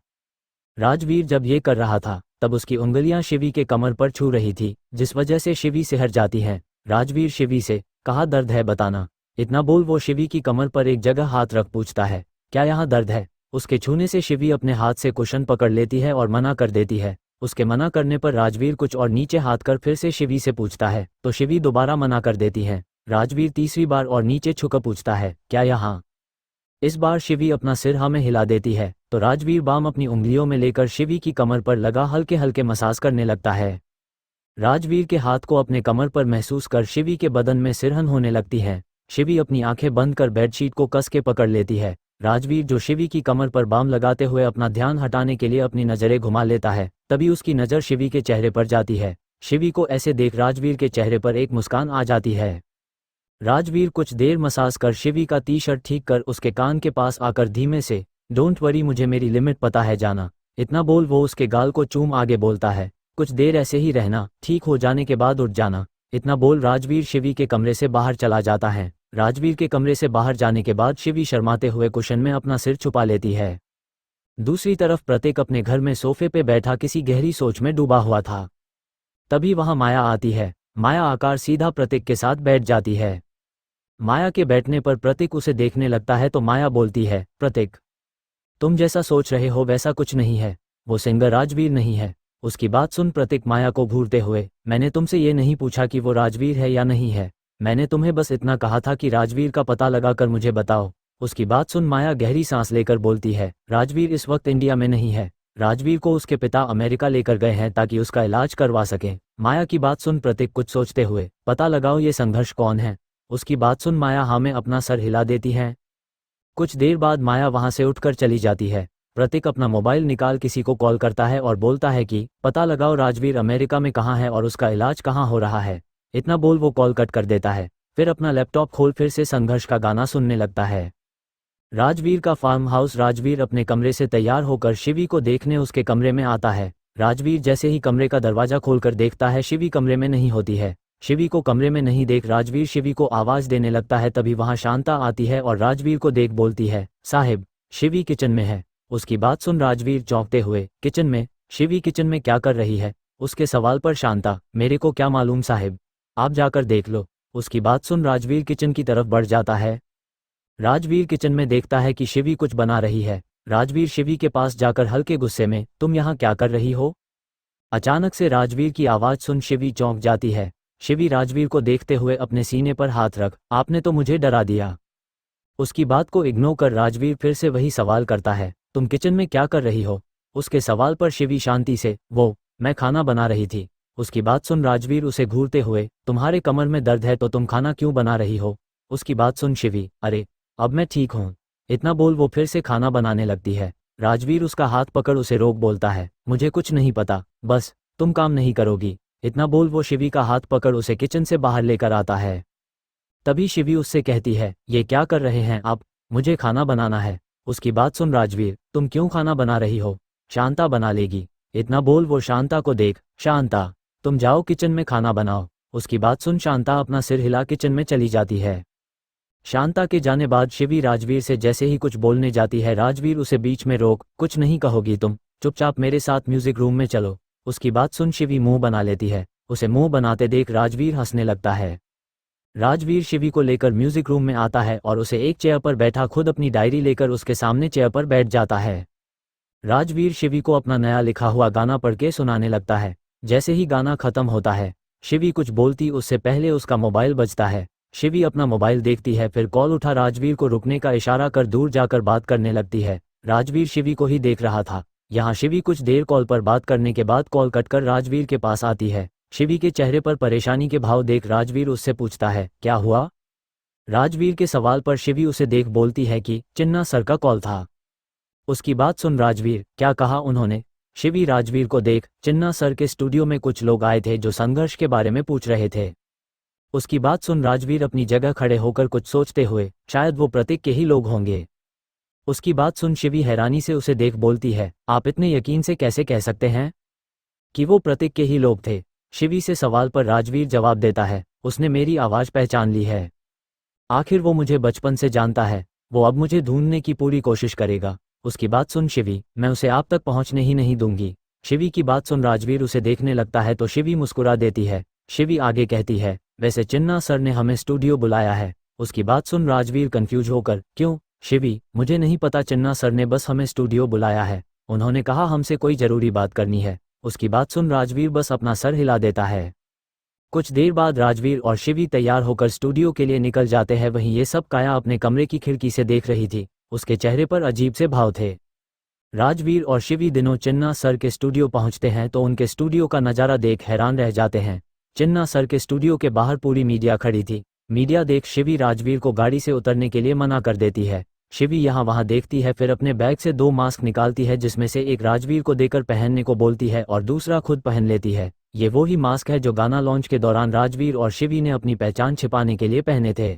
राजवीर जब ये कर रहा था तब उसकी उंगलियां शिवी के कमर पर छू रही थी, जिस वजह से शिवी सिहर जाती है। राजवीर शिवी से, कहाँ दर्द है बताना। इतना बोल वो शिवी की कमर पर एक जगह हाथ रख पूछता है, क्या यहाँ दर्द है? उसके छूने से शिवी अपने हाथ से कुशन पकड़ लेती है और मना कर देती है। उसके मना करने पर राजवीर कुछ और नीचे हाथ कर फिर से शिवी से पूछता है तो शिवी दोबारा मना कर देती है। राजवीर तीसरी बार और नीचे छुकर पूछता है, क्या यहाँ? इस बार शिवी अपना सिर हाँ में हिला देती है तो राजवीर बाम अपनी उंगलियों में लेकर शिवी की कमर पर लगा हल्के हल्के मसाज करने लगता है। राजवीर के हाथ को अपने कमर पर महसूस कर शिवी के बदन में सिरहन होने लगती है। शिवी अपनी आंखें बंद कर बेडशीट को कस के पकड़ लेती है। राजवीर जो शिवी की कमर पर बाम लगाते हुए अपना ध्यान हटाने के लिए अपनी नज़रें घुमा लेता है, तभी उसकी नज़र शिवी के चेहरे पर जाती है। शिवी को ऐसे देख राजवीर के चेहरे पर एक मुस्कान आ जाती है। राजवीर कुछ देर मसाज कर शिवी का टी शर्ट ठीक कर उसके कान के पास आकर धीमे से, डोंट वरी, मुझे मेरी लिमिट पता है जाना। इतना बोल वो उसके गाल को चूम आगे बोलता है, कुछ देर ऐसे ही रहना, ठीक हो जाने के बाद उठ जाना। इतना बोल राजवीर शिवी के कमरे से बाहर चला जाता है। राजवीर के कमरे से बाहर जाने के बाद शिवी शर्माते हुए कुशन में अपना सिर छुपा लेती है। दूसरी तरफ प्रतीक अपने घर में सोफे पे बैठा किसी गहरी सोच में डूबा हुआ था। तभी वहां माया आती है। माया आकर सीधा प्रतीक के साथ बैठ जाती है। माया के बैठने पर प्रतीक उसे देखने लगता है तो माया बोलती है, प्रतीक, तुम जैसा सोच रहे हो वैसा कुछ नहीं है, वो सिंगर राजवीर नहीं है। उसकी बात सुन प्रतीक माया को घूरते हुए, मैंने तुमसे ये नहीं पूछा कि वो राजवीर है या नहीं है, मैंने तुम्हें बस इतना कहा था कि राजवीर का पता लगाकर मुझे बताओ। उसकी बात सुन माया गहरी सांस लेकर बोलती है, राजवीर इस वक्त इंडिया में नहीं है, राजवीर को उसके पिता अमेरिका लेकर गए हैं ताकि उसका इलाज करवा सके। माया की बात सुन प्रतीक कुछ सोचते हुए, पता लगाओ ये संघर्ष कौन है। उसकी बात सुन माया हाँ में अपना सर हिला देती है। कुछ देर बाद माया वहां से उठकर चली जाती है। प्रतीक अपना मोबाइल निकाल किसी को कॉल करता है और बोलता है कि पता लगाओ राजवीर अमेरिका में कहाँ है और उसका इलाज कहाँ हो रहा है। इतना बोल वो कॉल कट कर देता है। फिर अपना लैपटॉप खोल फिर से संघर्ष का गाना सुनने लगता है। राजवीर का फार्म हाउस। राजवीर अपने कमरे से तैयार होकर शिवी को देखने उसके कमरे में आता है। राजवीर जैसे ही कमरे का दरवाजा खोलकर देखता है शिवी कमरे में नहीं होती है। शिवी को कमरे में नहीं देख राजवीर शिवी को आवाज देने लगता है। तभी वहां शांता आती है और राजवीर को देख बोलती है, साहिब, शिवी किचन में है। उसकी बात सुन राजवीर चौंकते हुए, किचन में? शिवी किचन में क्या कर रही है? उसके सवाल पर शांता, मेरे को क्या मालूम साहिब, आप जाकर देख लो। उसकी बात सुन राजवीर किचन की तरफ बढ़ जाता है। राजवीर किचन में देखता है कि शिवी कुछ बना रही है। राजवीर शिवी के पास जाकर हल्के गुस्से में, तुम यहाँ क्या कर रही हो? अचानक से राजवीर की आवाज़ सुन शिवी चौंक जाती है। शिवी राजवीर को देखते हुए अपने सीने पर हाथ रख, आपने तो मुझे डरा दिया। उसकी बात को इग्नोर कर राजवीर फिर से वही सवाल करता है, तुम किचन में क्या कर रही हो? उसके सवाल पर शिवी शांति से, मैं खाना बना रही थी। उसकी बात सुन राजवीर उसे घूरते हुए, तुम्हारे कमर में दर्द है तो तुम खाना क्यों बना रही हो? उसकी बात सुन शिवी, अरे अब मैं ठीक हूँ। इतना बोल वो फिर से खाना बनाने लगती है। राजवीर उसका हाथ पकड़ उसे रोक बोलता है, मुझे कुछ नहीं पता, बस तुम काम नहीं करोगी। इतना बोल वो शिवी का हाथ पकड़ उसे किचन से बाहर लेकर आता है। तभी शिवी उससे कहती है, ये क्या कर रहे हैं आप? मुझे खाना बनाना है। उसकी बात सुन राजवीर, तुम क्यों खाना बना रही हो? शांता बना लेगी। इतना बोल वो शांता को देख, शांता तुम जाओ किचन में खाना बनाओ। उसकी बात सुन शांता अपना सिर हिला किचन में चली जाती है। शांता के जाने बाद शिवी राजवीर से जैसे ही कुछ बोलने जाती है राजवीर उसे बीच में रोक, कुछ नहीं कहोगी तुम, चुपचाप मेरे साथ म्यूजिक रूम में चलो। उसकी बात सुन शिवी मुंह बना लेती है। उसे मुंह बनाते देख राजवीर हंसने लगता है। राजवीर शिवी को लेकर म्यूजिक रूम में आता है और उसे एक चेयर पर बैठा खुद अपनी डायरी लेकर उसके सामने चेयर पर बैठ जाता है। राजवीर शिवी को अपना नया लिखा हुआ गाना पढ़ के सुनाने लगता है। जैसे ही गाना खत्म होता है, शिवी कुछ बोलती उससे पहले उसका मोबाइल बजता है। शिवी अपना मोबाइल देखती है, फिर कॉल उठा राजवीर को रुकने का इशारा कर दूर जाकर बात करने लगती है। राजवीर शिवी को ही देख रहा था। यहाँ शिवी कुछ देर कॉल पर बात करने के बाद कॉल कटकर राजवीर के पास आती है। शिवी के चेहरे पर परेशानी के भाव देख राजवीर उससे पूछता है, क्या हुआ? राजवीर के सवाल पर शिवी उसे देख बोलती है कि चिन्ना सर का कॉल था। उसकी बात सुन राजवीर, क्या कहा उन्होंने? शिवी राजवीर को देख, चिन्ना सर के स्टूडियो में कुछ लोग आए थे जो संघर्ष के बारे में पूछ रहे थे। उसकी बात सुन राजवीर अपनी जगह खड़े होकर कुछ सोचते हुए, शायद वो प्रतीक के ही लोग होंगे। उसकी बात सुन शिवी हैरानी से उसे देख बोलती है, आप इतने यकीन से कैसे कह सकते हैं कि वो प्रतीक के ही लोग थे? शिवी से सवाल पर राजवीर जवाब देता है, उसने मेरी आवाज़ पहचान ली है। आखिर वो मुझे बचपन से जानता है, वो अब मुझे ढूंढने की पूरी कोशिश करेगा। उसकी बात सुन शिवी, मैं उसे आप तक पहुंचने ही नहीं दूंगी। शिवी की बात सुन राजवीर उसे देखने लगता है तो शिवी मुस्कुरा देती है। शिवी आगे कहती है, वैसे चिन्ना सर ने हमें स्टूडियो बुलाया है। उसकी बात सुन राजवीर कंफ्यूज होकर, क्यों? शिवी, मुझे नहीं पता, चिन्ना सर ने बस हमें स्टूडियो बुलाया है। उन्होंने कहा हमसे कोई ज़रूरी बात करनी है। उसकी बात सुन राजवीर बस अपना सर हिला देता है। कुछ देर बाद राजवीर और शिवी तैयार होकर स्टूडियो के लिए निकल जाते हैं। वहीं ये सब काया अपने कमरे की खिड़की से देख रही थी। उसके चेहरे पर अजीब से भाव थे। राजवीर और शिवी दिनों चिन्ना सर के स्टूडियो पहुंचते हैं तो उनके स्टूडियो का नज़ारा देख हैरान रह जाते हैं। चिन्ना सर के स्टूडियो के बाहर पूरी मीडिया खड़ी थी। मीडिया देख शिवी राजवीर को गाड़ी से उतरने के लिए मना कर देती है। शिवी यहाँ वहाँ देखती है, फिर अपने बैग से 2 मास्क निकालती है जिसमें से एक राजवीर को देकर पहनने को बोलती है और दूसरा खुद पहन लेती है। ये वो ही मास्क है जो गाना लॉन्च के दौरान राजवीर और शिवी ने अपनी पहचान छिपाने के लिए पहने थे।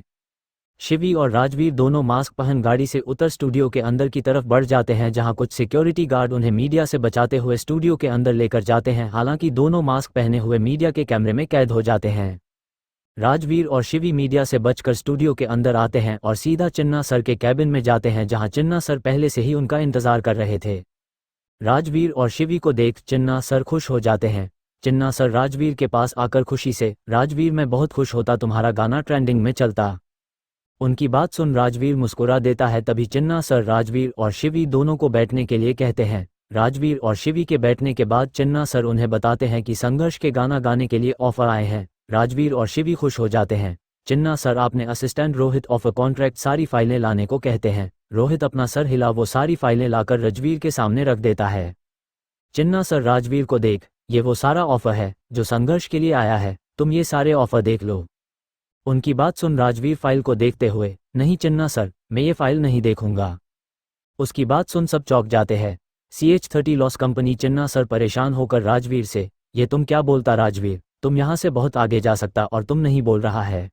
शिवी और राजवीर दोनों मास्क पहन गाड़ी से उतर स्टूडियो के अंदर की तरफ बढ़ जाते हैं जहां कुछ सिक्योरिटी गार्ड उन्हें मीडिया से बचाते हुए स्टूडियो के अंदर लेकर जाते हैं। हालांकि दोनों मास्क पहने हुए मीडिया के कैमरे में कैद हो जाते हैं। राजवीर और शिवी मीडिया से बचकर स्टूडियो के अंदर आते हैं और सीधा चिन्ना सर के कैबिन में जाते हैं जहां चिन्ना सर पहले से ही उनका इंतजार कर रहे थे। राजवीर और शिवी को देख चिन्ना सर खुश हो जाते हैं। चिन्ना सर राजवीर के पास आकर खुशी से, राजवीर मैं बहुत खुश होता तुम्हारा गाना ट्रेंडिंग में चलता। उनकी बात सुन राजवीर मुस्कुरा देता है। तभी चिन्ना सर राजवीर और शिवी दोनों को बैठने के लिए कहते हैं। राजवीर और शिवी के बैठने के बाद चिन्ना सर उन्हें बताते हैं कि संघर्ष के गाना गाने के लिए ऑफर आए हैं। राजवीर और शिवी खुश हो जाते हैं। चिन्ना सर आपने असिस्टेंट रोहित ऑफ कॉन्ट्रैक्ट सारी फाइलें लाने को कहते हैं। रोहित अपना सर हिला वो सारी फाइलें लाकर राजवीर के सामने रख देता है। चिन्ना सर राजवीर को देख, ये वो सारा ऑफर है जो संघर्ष के लिए आया है, तुम ये सारे ऑफर देख लो। उनकी बात सुन राजवीर फाइल को देखते हुए, नहीं चिन्ना सर, मैं ये फाइल नहीं देखूंगा। उसकी बात सुन सब चौंक जाते हैं। CH30 loss company. चिन्ना सर परेशान होकर राजवीर से, ये तुम क्या बोलता राजवीर, तुम यहाँ से बहुत आगे जा सकता और तुम नहीं बोल रहा है।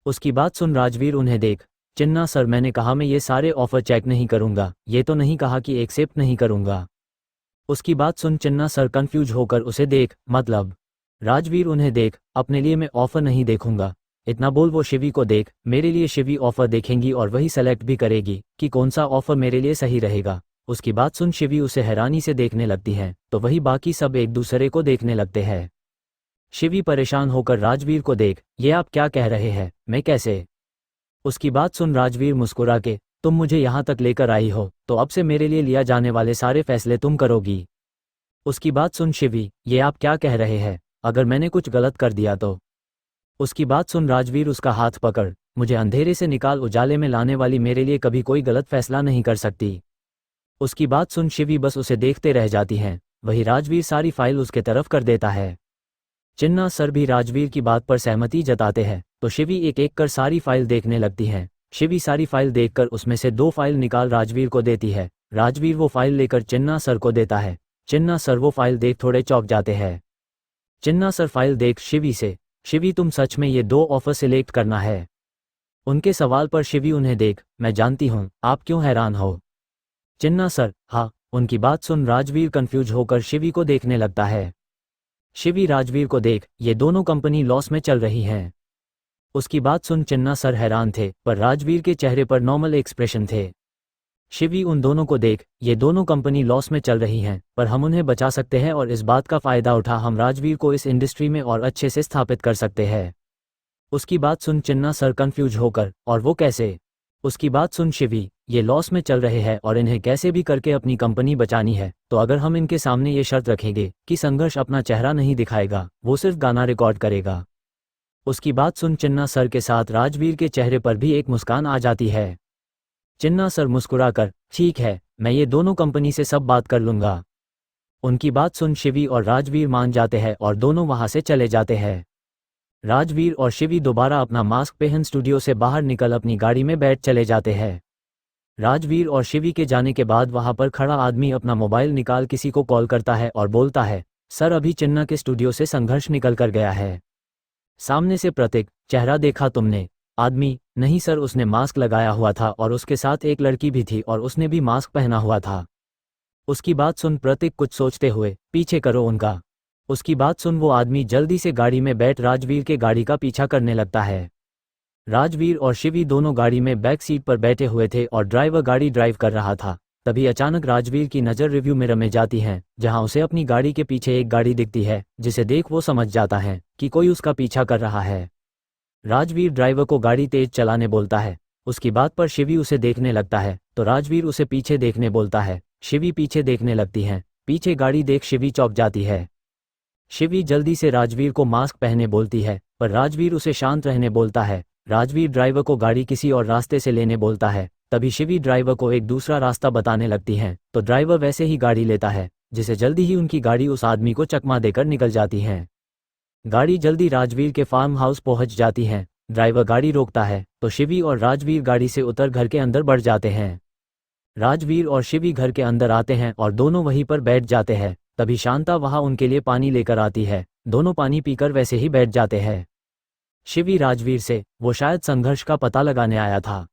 उसकी बात सुन राजवीर उन्हें देख, चिन्ना सर मैंने कहा मैं ये सारे ऑफर चेक नहीं करूंगा, ये तो नहीं कहा कि एक्सेप्ट नहीं करूंगा। उसकी बात सुन चिन्ना सर कंफ्यूज होकर उसे देख, मतलब? राजवीर उन्हें देख, अपने लिए मैं ऑफर नहीं देखूंगा। इतना बोल वो शिवी को देख, मेरे लिए शिवी ऑफर देखेंगी और वही सेलेक्ट भी करेगी कि कौन सा ऑफर मेरे लिए सही रहेगा। उसकी बात सुन शिवी उसे हैरानी से देखने लगती है, तो वही बाकी सब एक दूसरे को देखने लगते हैं। शिवी परेशान होकर राजवीर को देख, ये आप क्या कह रहे हैं, मैं कैसे? उसकी बात सुन राजवीर मुस्कुरा के, तुम मुझे यहाँ तक लेकर आई हो, तो अब से मेरे लिए लिया जाने वाले सारे फैसले तुम करोगी। उसकी बात सुन शिवी, ये आप क्या कह रहे हैं, अगर मैंने कुछ गलत कर दिया तो? उसकी बात सुन राजवीर उसका हाथ पकड़, मुझे अंधेरे से निकाल उजाले में लाने वाली मेरे लिए कभी कोई गलत फैसला नहीं कर सकती। उसकी बात सुन शिवी बस उसे देखते रह जाती हैं। वही राजवीर सारी फाइल उसके तरफ कर देता है। चिन्ना सर भी राजवीर की बात पर सहमति जताते हैं, तो शिवी एक एक कर सारी फाइल देखने लगती हैं। शिवी सारी फाइल देखकर उसमें से 2 फाइल निकाल राजवीर को देती है। राजवीर वो फाइल लेकर चिन्ना सर को देता है। चिन्ना सर वो फाइल देख थोड़े चौंक जाते हैं। चिन्ना सर फाइल देख शिवी से, शिवी तुम सच में ये 2 ऑफर सिलेक्ट करना है? उनके सवाल पर शिवी उन्हें देख, मैं जानती हूँ आप क्यों हैरान हो। चिन्ना सर, हाँ। उनकी बात सुन राजवीर कंफ्यूज होकर शिवी को देखने लगता है। शिवी राजवीर को देख, ये दोनों कंपनी लॉस में चल रही हैं। उसकी बात सुन चिन्ना सर हैरान थे, पर राजवीर के चेहरे पर नॉर्मल एक्सप्रेशन थे। शिवी उन दोनों को देख, ये दोनों कंपनी लॉस में चल रही हैं, पर हम उन्हें बचा सकते हैं और इस बात का फायदा उठा हम राजवीर को इस इंडस्ट्री में और अच्छे से स्थापित कर सकते हैं। उसकी बात सुन चिन्ना सर कंफ्यूज होकर, और वो कैसे? उसकी बात सुन शिवी, ये लॉस में चल रहे हैं और इन्हें कैसे भी करके अपनी कंपनी बचानी है, तो अगर हम इनके सामने ये शर्त रखेंगे कि संघर्ष अपना चेहरा नहीं दिखाएगा, वो सिर्फ गाना रिकॉर्ड करेगा। उसकी बात सुन चिन्ना सर के साथ राजवीर के चेहरे पर भी एक मुस्कान आ जाती है। चिन्ना सर मुस्कुराकर, ठीक है, मैं ये दोनों कंपनी से सब बात कर लूंगा। उनकी बात सुन शिवी और राजवीर मान जाते हैं और दोनों वहां से चले जाते हैं। राजवीर और शिवी दोबारा अपना मास्क पहन स्टूडियो से बाहर निकल अपनी गाड़ी में बैठ चले जाते हैं। राजवीर और शिवी के जाने के बाद वहां पर खड़ा आदमी अपना मोबाइल निकाल किसी को कॉल करता है और बोलता है, सर अभी चिन्ना के स्टूडियो से संघर्ष निकल कर गया है। सामने से प्रतीक, चेहरा देखा तुमने? आदमी, नहीं सर, उसने मास्क लगाया हुआ था और उसके साथ एक लड़की भी थी और उसने भी मास्क पहना हुआ था। उसकी बात सुन प्रतीक कुछ सोचते हुए, पीछे करो उनका। उसकी बात सुन वो आदमी जल्दी से गाड़ी में बैठ राजवीर के गाड़ी का पीछा करने लगता है। राजवीर और शिवी दोनों गाड़ी में बैक सीट पर बैठे हुए थे और ड्राइवर गाड़ी ड्राइव कर रहा था। तभी अचानक राजवीर की नज़र रिव्यू मिरर में जाती है, जहां उसे अपनी गाड़ी के पीछे एक गाड़ी दिखती है, जिसे देख वो समझ जाता है कि कोई उसका पीछा कर रहा है। राजवीर ड्राइवर को गाड़ी तेज चलाने बोलता है। उसकी बात पर शिवी उसे देखने लगता है, तो राजवीर उसे पीछे देखने बोलता है। शिवी पीछे देखने लगती है। पीछे गाड़ी देख शिवी चौंक जाती है। शिवी जल्दी से राजवीर को मास्क पहने बोलती है, पर राजवीर उसे शांत रहने बोलता है। राजवीर ड्राइवर को गाड़ी किसी और रास्ते से लेने बोलता है। तभी शिवी ड्राइवर को एक दूसरा रास्ता बताने लगती है, तो ड्राइवर वैसे ही गाड़ी लेता है, जिसे जल्दी ही उनकी गाड़ी उस आदमी को चकमा देकर निकल जाती है। गाड़ी जल्दी राजवीर के फार्म हाउस पहुंच जाती है। ड्राइवर गाड़ी रोकता है, तो शिवी और राजवीर गाड़ी से उतर घर के अंदर बढ़ जाते हैं। राजवीर और शिवी घर के अंदर आते हैं और दोनों वहीं पर बैठ जाते हैं। तभी शांता वहां उनके लिए पानी लेकर आती है। दोनों पानी पीकर वैसे ही बैठ जाते हैं। शिवी राजवीर से, वो शायद संघर्ष का पता लगाने आया था।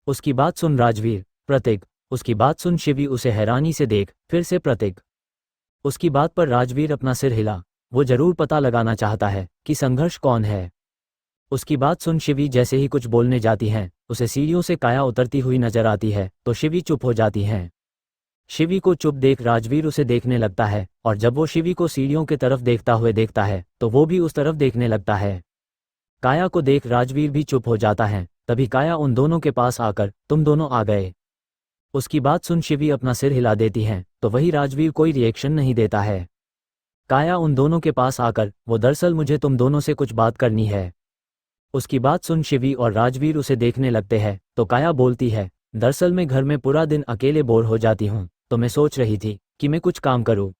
उसकी बात सुन राजवीर, प्रतीक। उसकी बात सुन शिवी उसे हैरानी से देख, फिर से प्रतीक। उसकी बात पर राजवीर अपना सिर हिला, वो जरूर पता लगाना चाहता है कि संघर्ष कौन है। उसकी बात सुन शिवी जैसे ही कुछ बोलने जाती हैं, उसे सीढ़ियों से काया उतरती हुई नजर आती है, तो शिवी चुप हो जाती हैं। शिवी को चुप देख राजवीर उसे देखने लगता है, और जब वो शिवी को सीढ़ियों की तरफ देखता हुए देखता है, तो वो भी उस तरफ देखने लगता है। काया को देख राजवीर भी चुप हो जाता है। तभी काया उन दोनों के पास आकर, तुम दोनों आ गए। उसकी बात सुन शिवी अपना सिर हिला देती हैं, तो वही राजवीर कोई रिएक्शन नहीं देता है। काया उन दोनों के पास आकर, वो दरअसल मुझे तुम दोनों से कुछ बात करनी है। उसकी बात सुन शिवी और राजवीर उसे देखने लगते हैं, तो काया बोलती है, दरअसल मैं घर में पूरा दिन अकेले बोर हो जाती हूँ, तो मैं सोच रही थी कि मैं कुछ काम करूँ।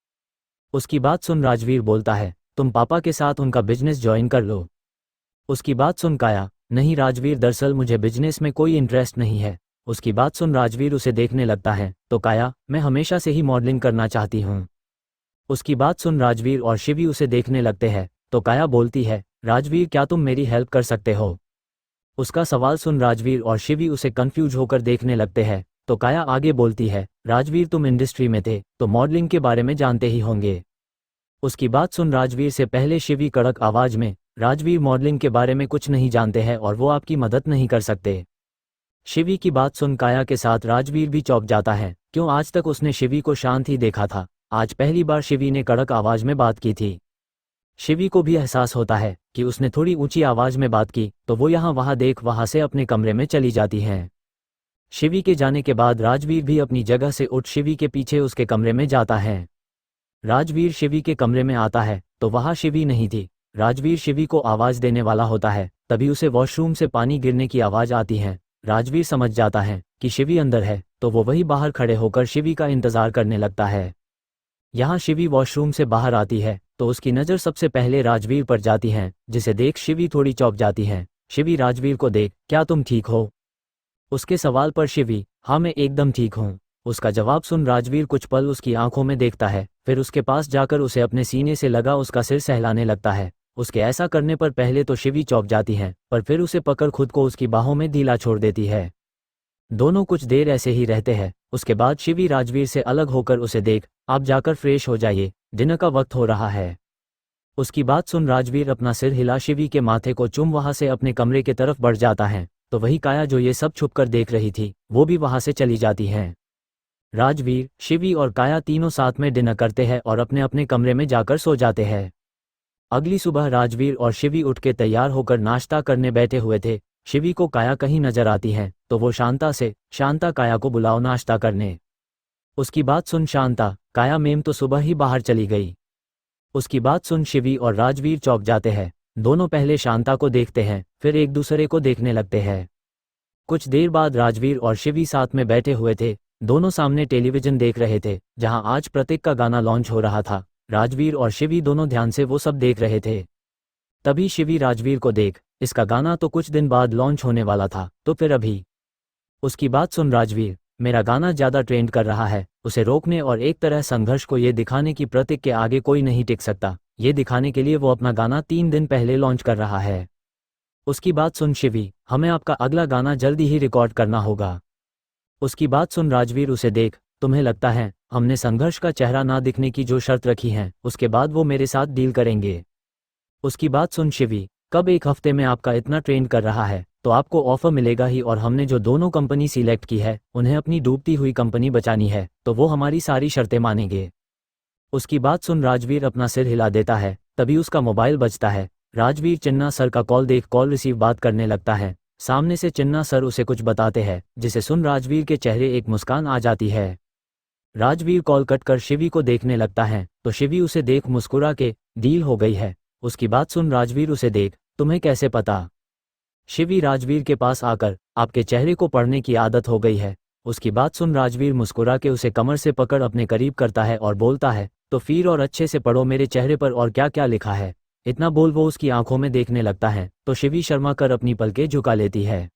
उसकी बात सुन राजवीर बोलता है, तुम पापा के साथ उनका बिजनेस ज्वाइन कर लो। उसकी बात सुन काया, नहीं राजवीर, दरअसल मुझे बिजनेस में कोई इंटरेस्ट नहीं है। उसकी बात सुन राजवीर उसे देखने लगता है, तो काया, मैं हमेशा से ही मॉडलिंग करना चाहती हूँ। उसकी बात सुन राजवीर और शिवी उसे देखने लगते हैं, तो काया बोलती है, राजवीर क्या तुम मेरी हेल्प कर सकते हो? उसका सवाल सुन राजवीर और शिवी उसे कंफ्यूज होकर देखने लगते हैं, तो काया आगे बोलती है, राजवीर तुम इंडस्ट्री में थे, तो मॉडलिंग के बारे में जानते ही होंगे। उसकी बात सुन राजवीर से पहले शिवी कड़क आवाज में, राजवीर मॉडलिंग के बारे में कुछ नहीं जानते हैं और वो आपकी मदद नहीं कर सकते। शिवी की बात सुन काया के साथ राजवीर भी चौंक जाता है, क्यों आज तक उसने शिवी को शांत ही देखा था। आज पहली बार शिवी ने कड़क आवाज में बात की थी। शिवी को भी एहसास होता है कि उसने थोड़ी ऊंची आवाज में बात की तो वो वहां से अपने कमरे में चली जाती हैं। शिवी के जाने के बाद राजवीर भी अपनी जगह से उठ शिवी के पीछे उसके कमरे में जाता है। राजवीर शिवी के कमरे में आता है तो वहां शिवी नहीं थी। राजवीर शिवी को आवाज देने वाला होता है, तभी उसे वॉशरूम से पानी गिरने की आवाज आती है। राजवीर समझ जाता है कि शिवी अंदर है तो वो वही बाहर खड़े होकर शिवी का इंतजार करने लगता है। यहाँ शिवी वॉशरूम से बाहर आती है तो उसकी नज़र सबसे पहले राजवीर पर जाती है, जिसे देख शिवी थोड़ी चौंक जाती है। शिवी राजवीर को देख, क्या तुम ठीक हो? उसके सवाल पर शिवी, हाँ मैं एकदम ठीक हूँ। उसका जवाब सुन राजवीर कुछ पल उसकी आंखों में देखता है, फिर उसके पास जाकर उसे अपने सीने से लगा उसका सिर सहलाने लगता है। उसके ऐसा करने पर पहले तो शिवी चौंक जाती है, पर फिर उसे पकड़ खुद को उसकी बाहों में ढीला छोड़ देती है। दोनों कुछ देर ऐसे ही रहते हैं। उसके बाद शिवी राजवीर से अलग होकर उसे देख, आप जाकर फ्रेश हो जाइए, डिनर का वक्त हो रहा है। उसकी बात सुन राजवीर अपना सिर हिला शिवी के माथे को चूम वहां से अपने कमरे की तरफ बढ़ जाता है, तो वही काया जो ये सब छुपकर देख रही थी वो भी वहां से चली जाती है। राजवीर, शिवी और काया तीनों साथ में डिनर करते हैं और अपने अपने कमरे में जाकर सो जाते हैं। अगली सुबह राजवीर और शिवी उठ के तैयार होकर नाश्ता करने बैठे हुए थे। शिवी को काया कहीं नजर आती है तो वो शांता काया को बुलाओ नाश्ता करने। उसकी बात सुन शांता, काया मैम तो सुबह ही बाहर चली गई। उसकी बात सुन शिवी और राजवीर चौंक जाते हैं। दोनों पहले शांता को देखते हैं, फिर एक दूसरे को देखने लगते हैं। कुछ देर बाद राजवीर और शिवी साथ में बैठे हुए थे। दोनों सामने टेलीविजन देख रहे थे जहां आज प्रतीक का गाना लॉन्च हो रहा था। राजवीर और शिवी दोनों ध्यान से वो सब देख रहे थे। तभी शिवी राजवीर को देख, इसका गाना तो कुछ दिन बाद लॉन्च होने वाला था, तो फिर अभी? उसकी बात सुन राजवीर, मेरा गाना ज़्यादा ट्रेंड कर रहा है, उसे रोकने और एक तरह संघर्ष को ये दिखाने की प्रतीक के आगे कोई नहीं टिक सकता, ये दिखाने के लिए वो अपना गाना 3 दिन पहले लॉन्च कर रहा है। उसकी बात सुन शिवी, हमें आपका अगला गाना जल्दी ही रिकॉर्ड करना होगा। उसकी बात सुन राजवीर उसे देख, तुम्हें लगता है हमने संघर्ष का चेहरा ना दिखने की जो शर्त रखी है उसके बाद वो मेरे साथ डील करेंगे? उसकी बात सुन शिवी, कब 1 हफ्ते में आपका इतना ट्रेंड कर रहा है तो आपको ऑफर मिलेगा ही, और हमने जो दोनों कंपनी सिलेक्ट की है उन्हें अपनी डूबती हुई कंपनी बचानी है, तो वो हमारी सारी शर्तें मानेंगे। उसकी बात सुन राजवीर अपना सिर हिला देता है। तभी उसका मोबाइल बजता है। राजवीर चिन्ना सर का कॉल देख कॉल रिसीव बात करने लगता है। सामने से चिन्ना सर उसे कुछ बताते हैं, जिसे सुन राजवीर के चेहरे एक मुस्कान आ जाती है। राजवीर कॉल कट कर शिवी को देखने लगता है तो शिवी उसे देख मुस्कुरा के, डील हो गई है। उसकी बात सुन राजवीर उसे देख, तुम्हें कैसे पता? शिवी राजवीर के पास आकर, आपके चेहरे को पढ़ने की आदत हो गई है। उसकी बात सुन राजवीर मुस्कुरा के उसे कमर से पकड़ अपने करीब करता है और बोलता है, तो फिर और अच्छे से पढ़ो मेरे चेहरे पर और क्या क्या लिखा है। इतना बोल वो उसकी आंखों में देखने लगता है तो शिवी शर्मा कर अपनी पलकें झुका लेती है।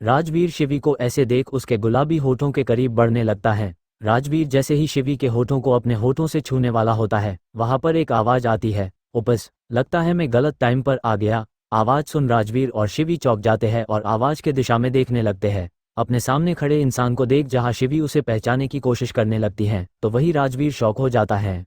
राजवीर शिवी को ऐसे देख उसके गुलाबी होठों के करीब बढ़ने लगता है। राजवीर जैसे ही शिवी के होठों को अपने होठों से छूने वाला होता है, वहां पर एक आवाज आती है, उपस, लगता है मैं गलत टाइम पर आ गया। आवाज सुन राजवीर और शिवी चौंक जाते हैं और आवाज के दिशा में देखने लगते हैं। अपने सामने खड़े इंसान को देख जहां शिवी उसे पहचानने की कोशिश करने लगती है तो वही राजवीर शॉक हो जाता है।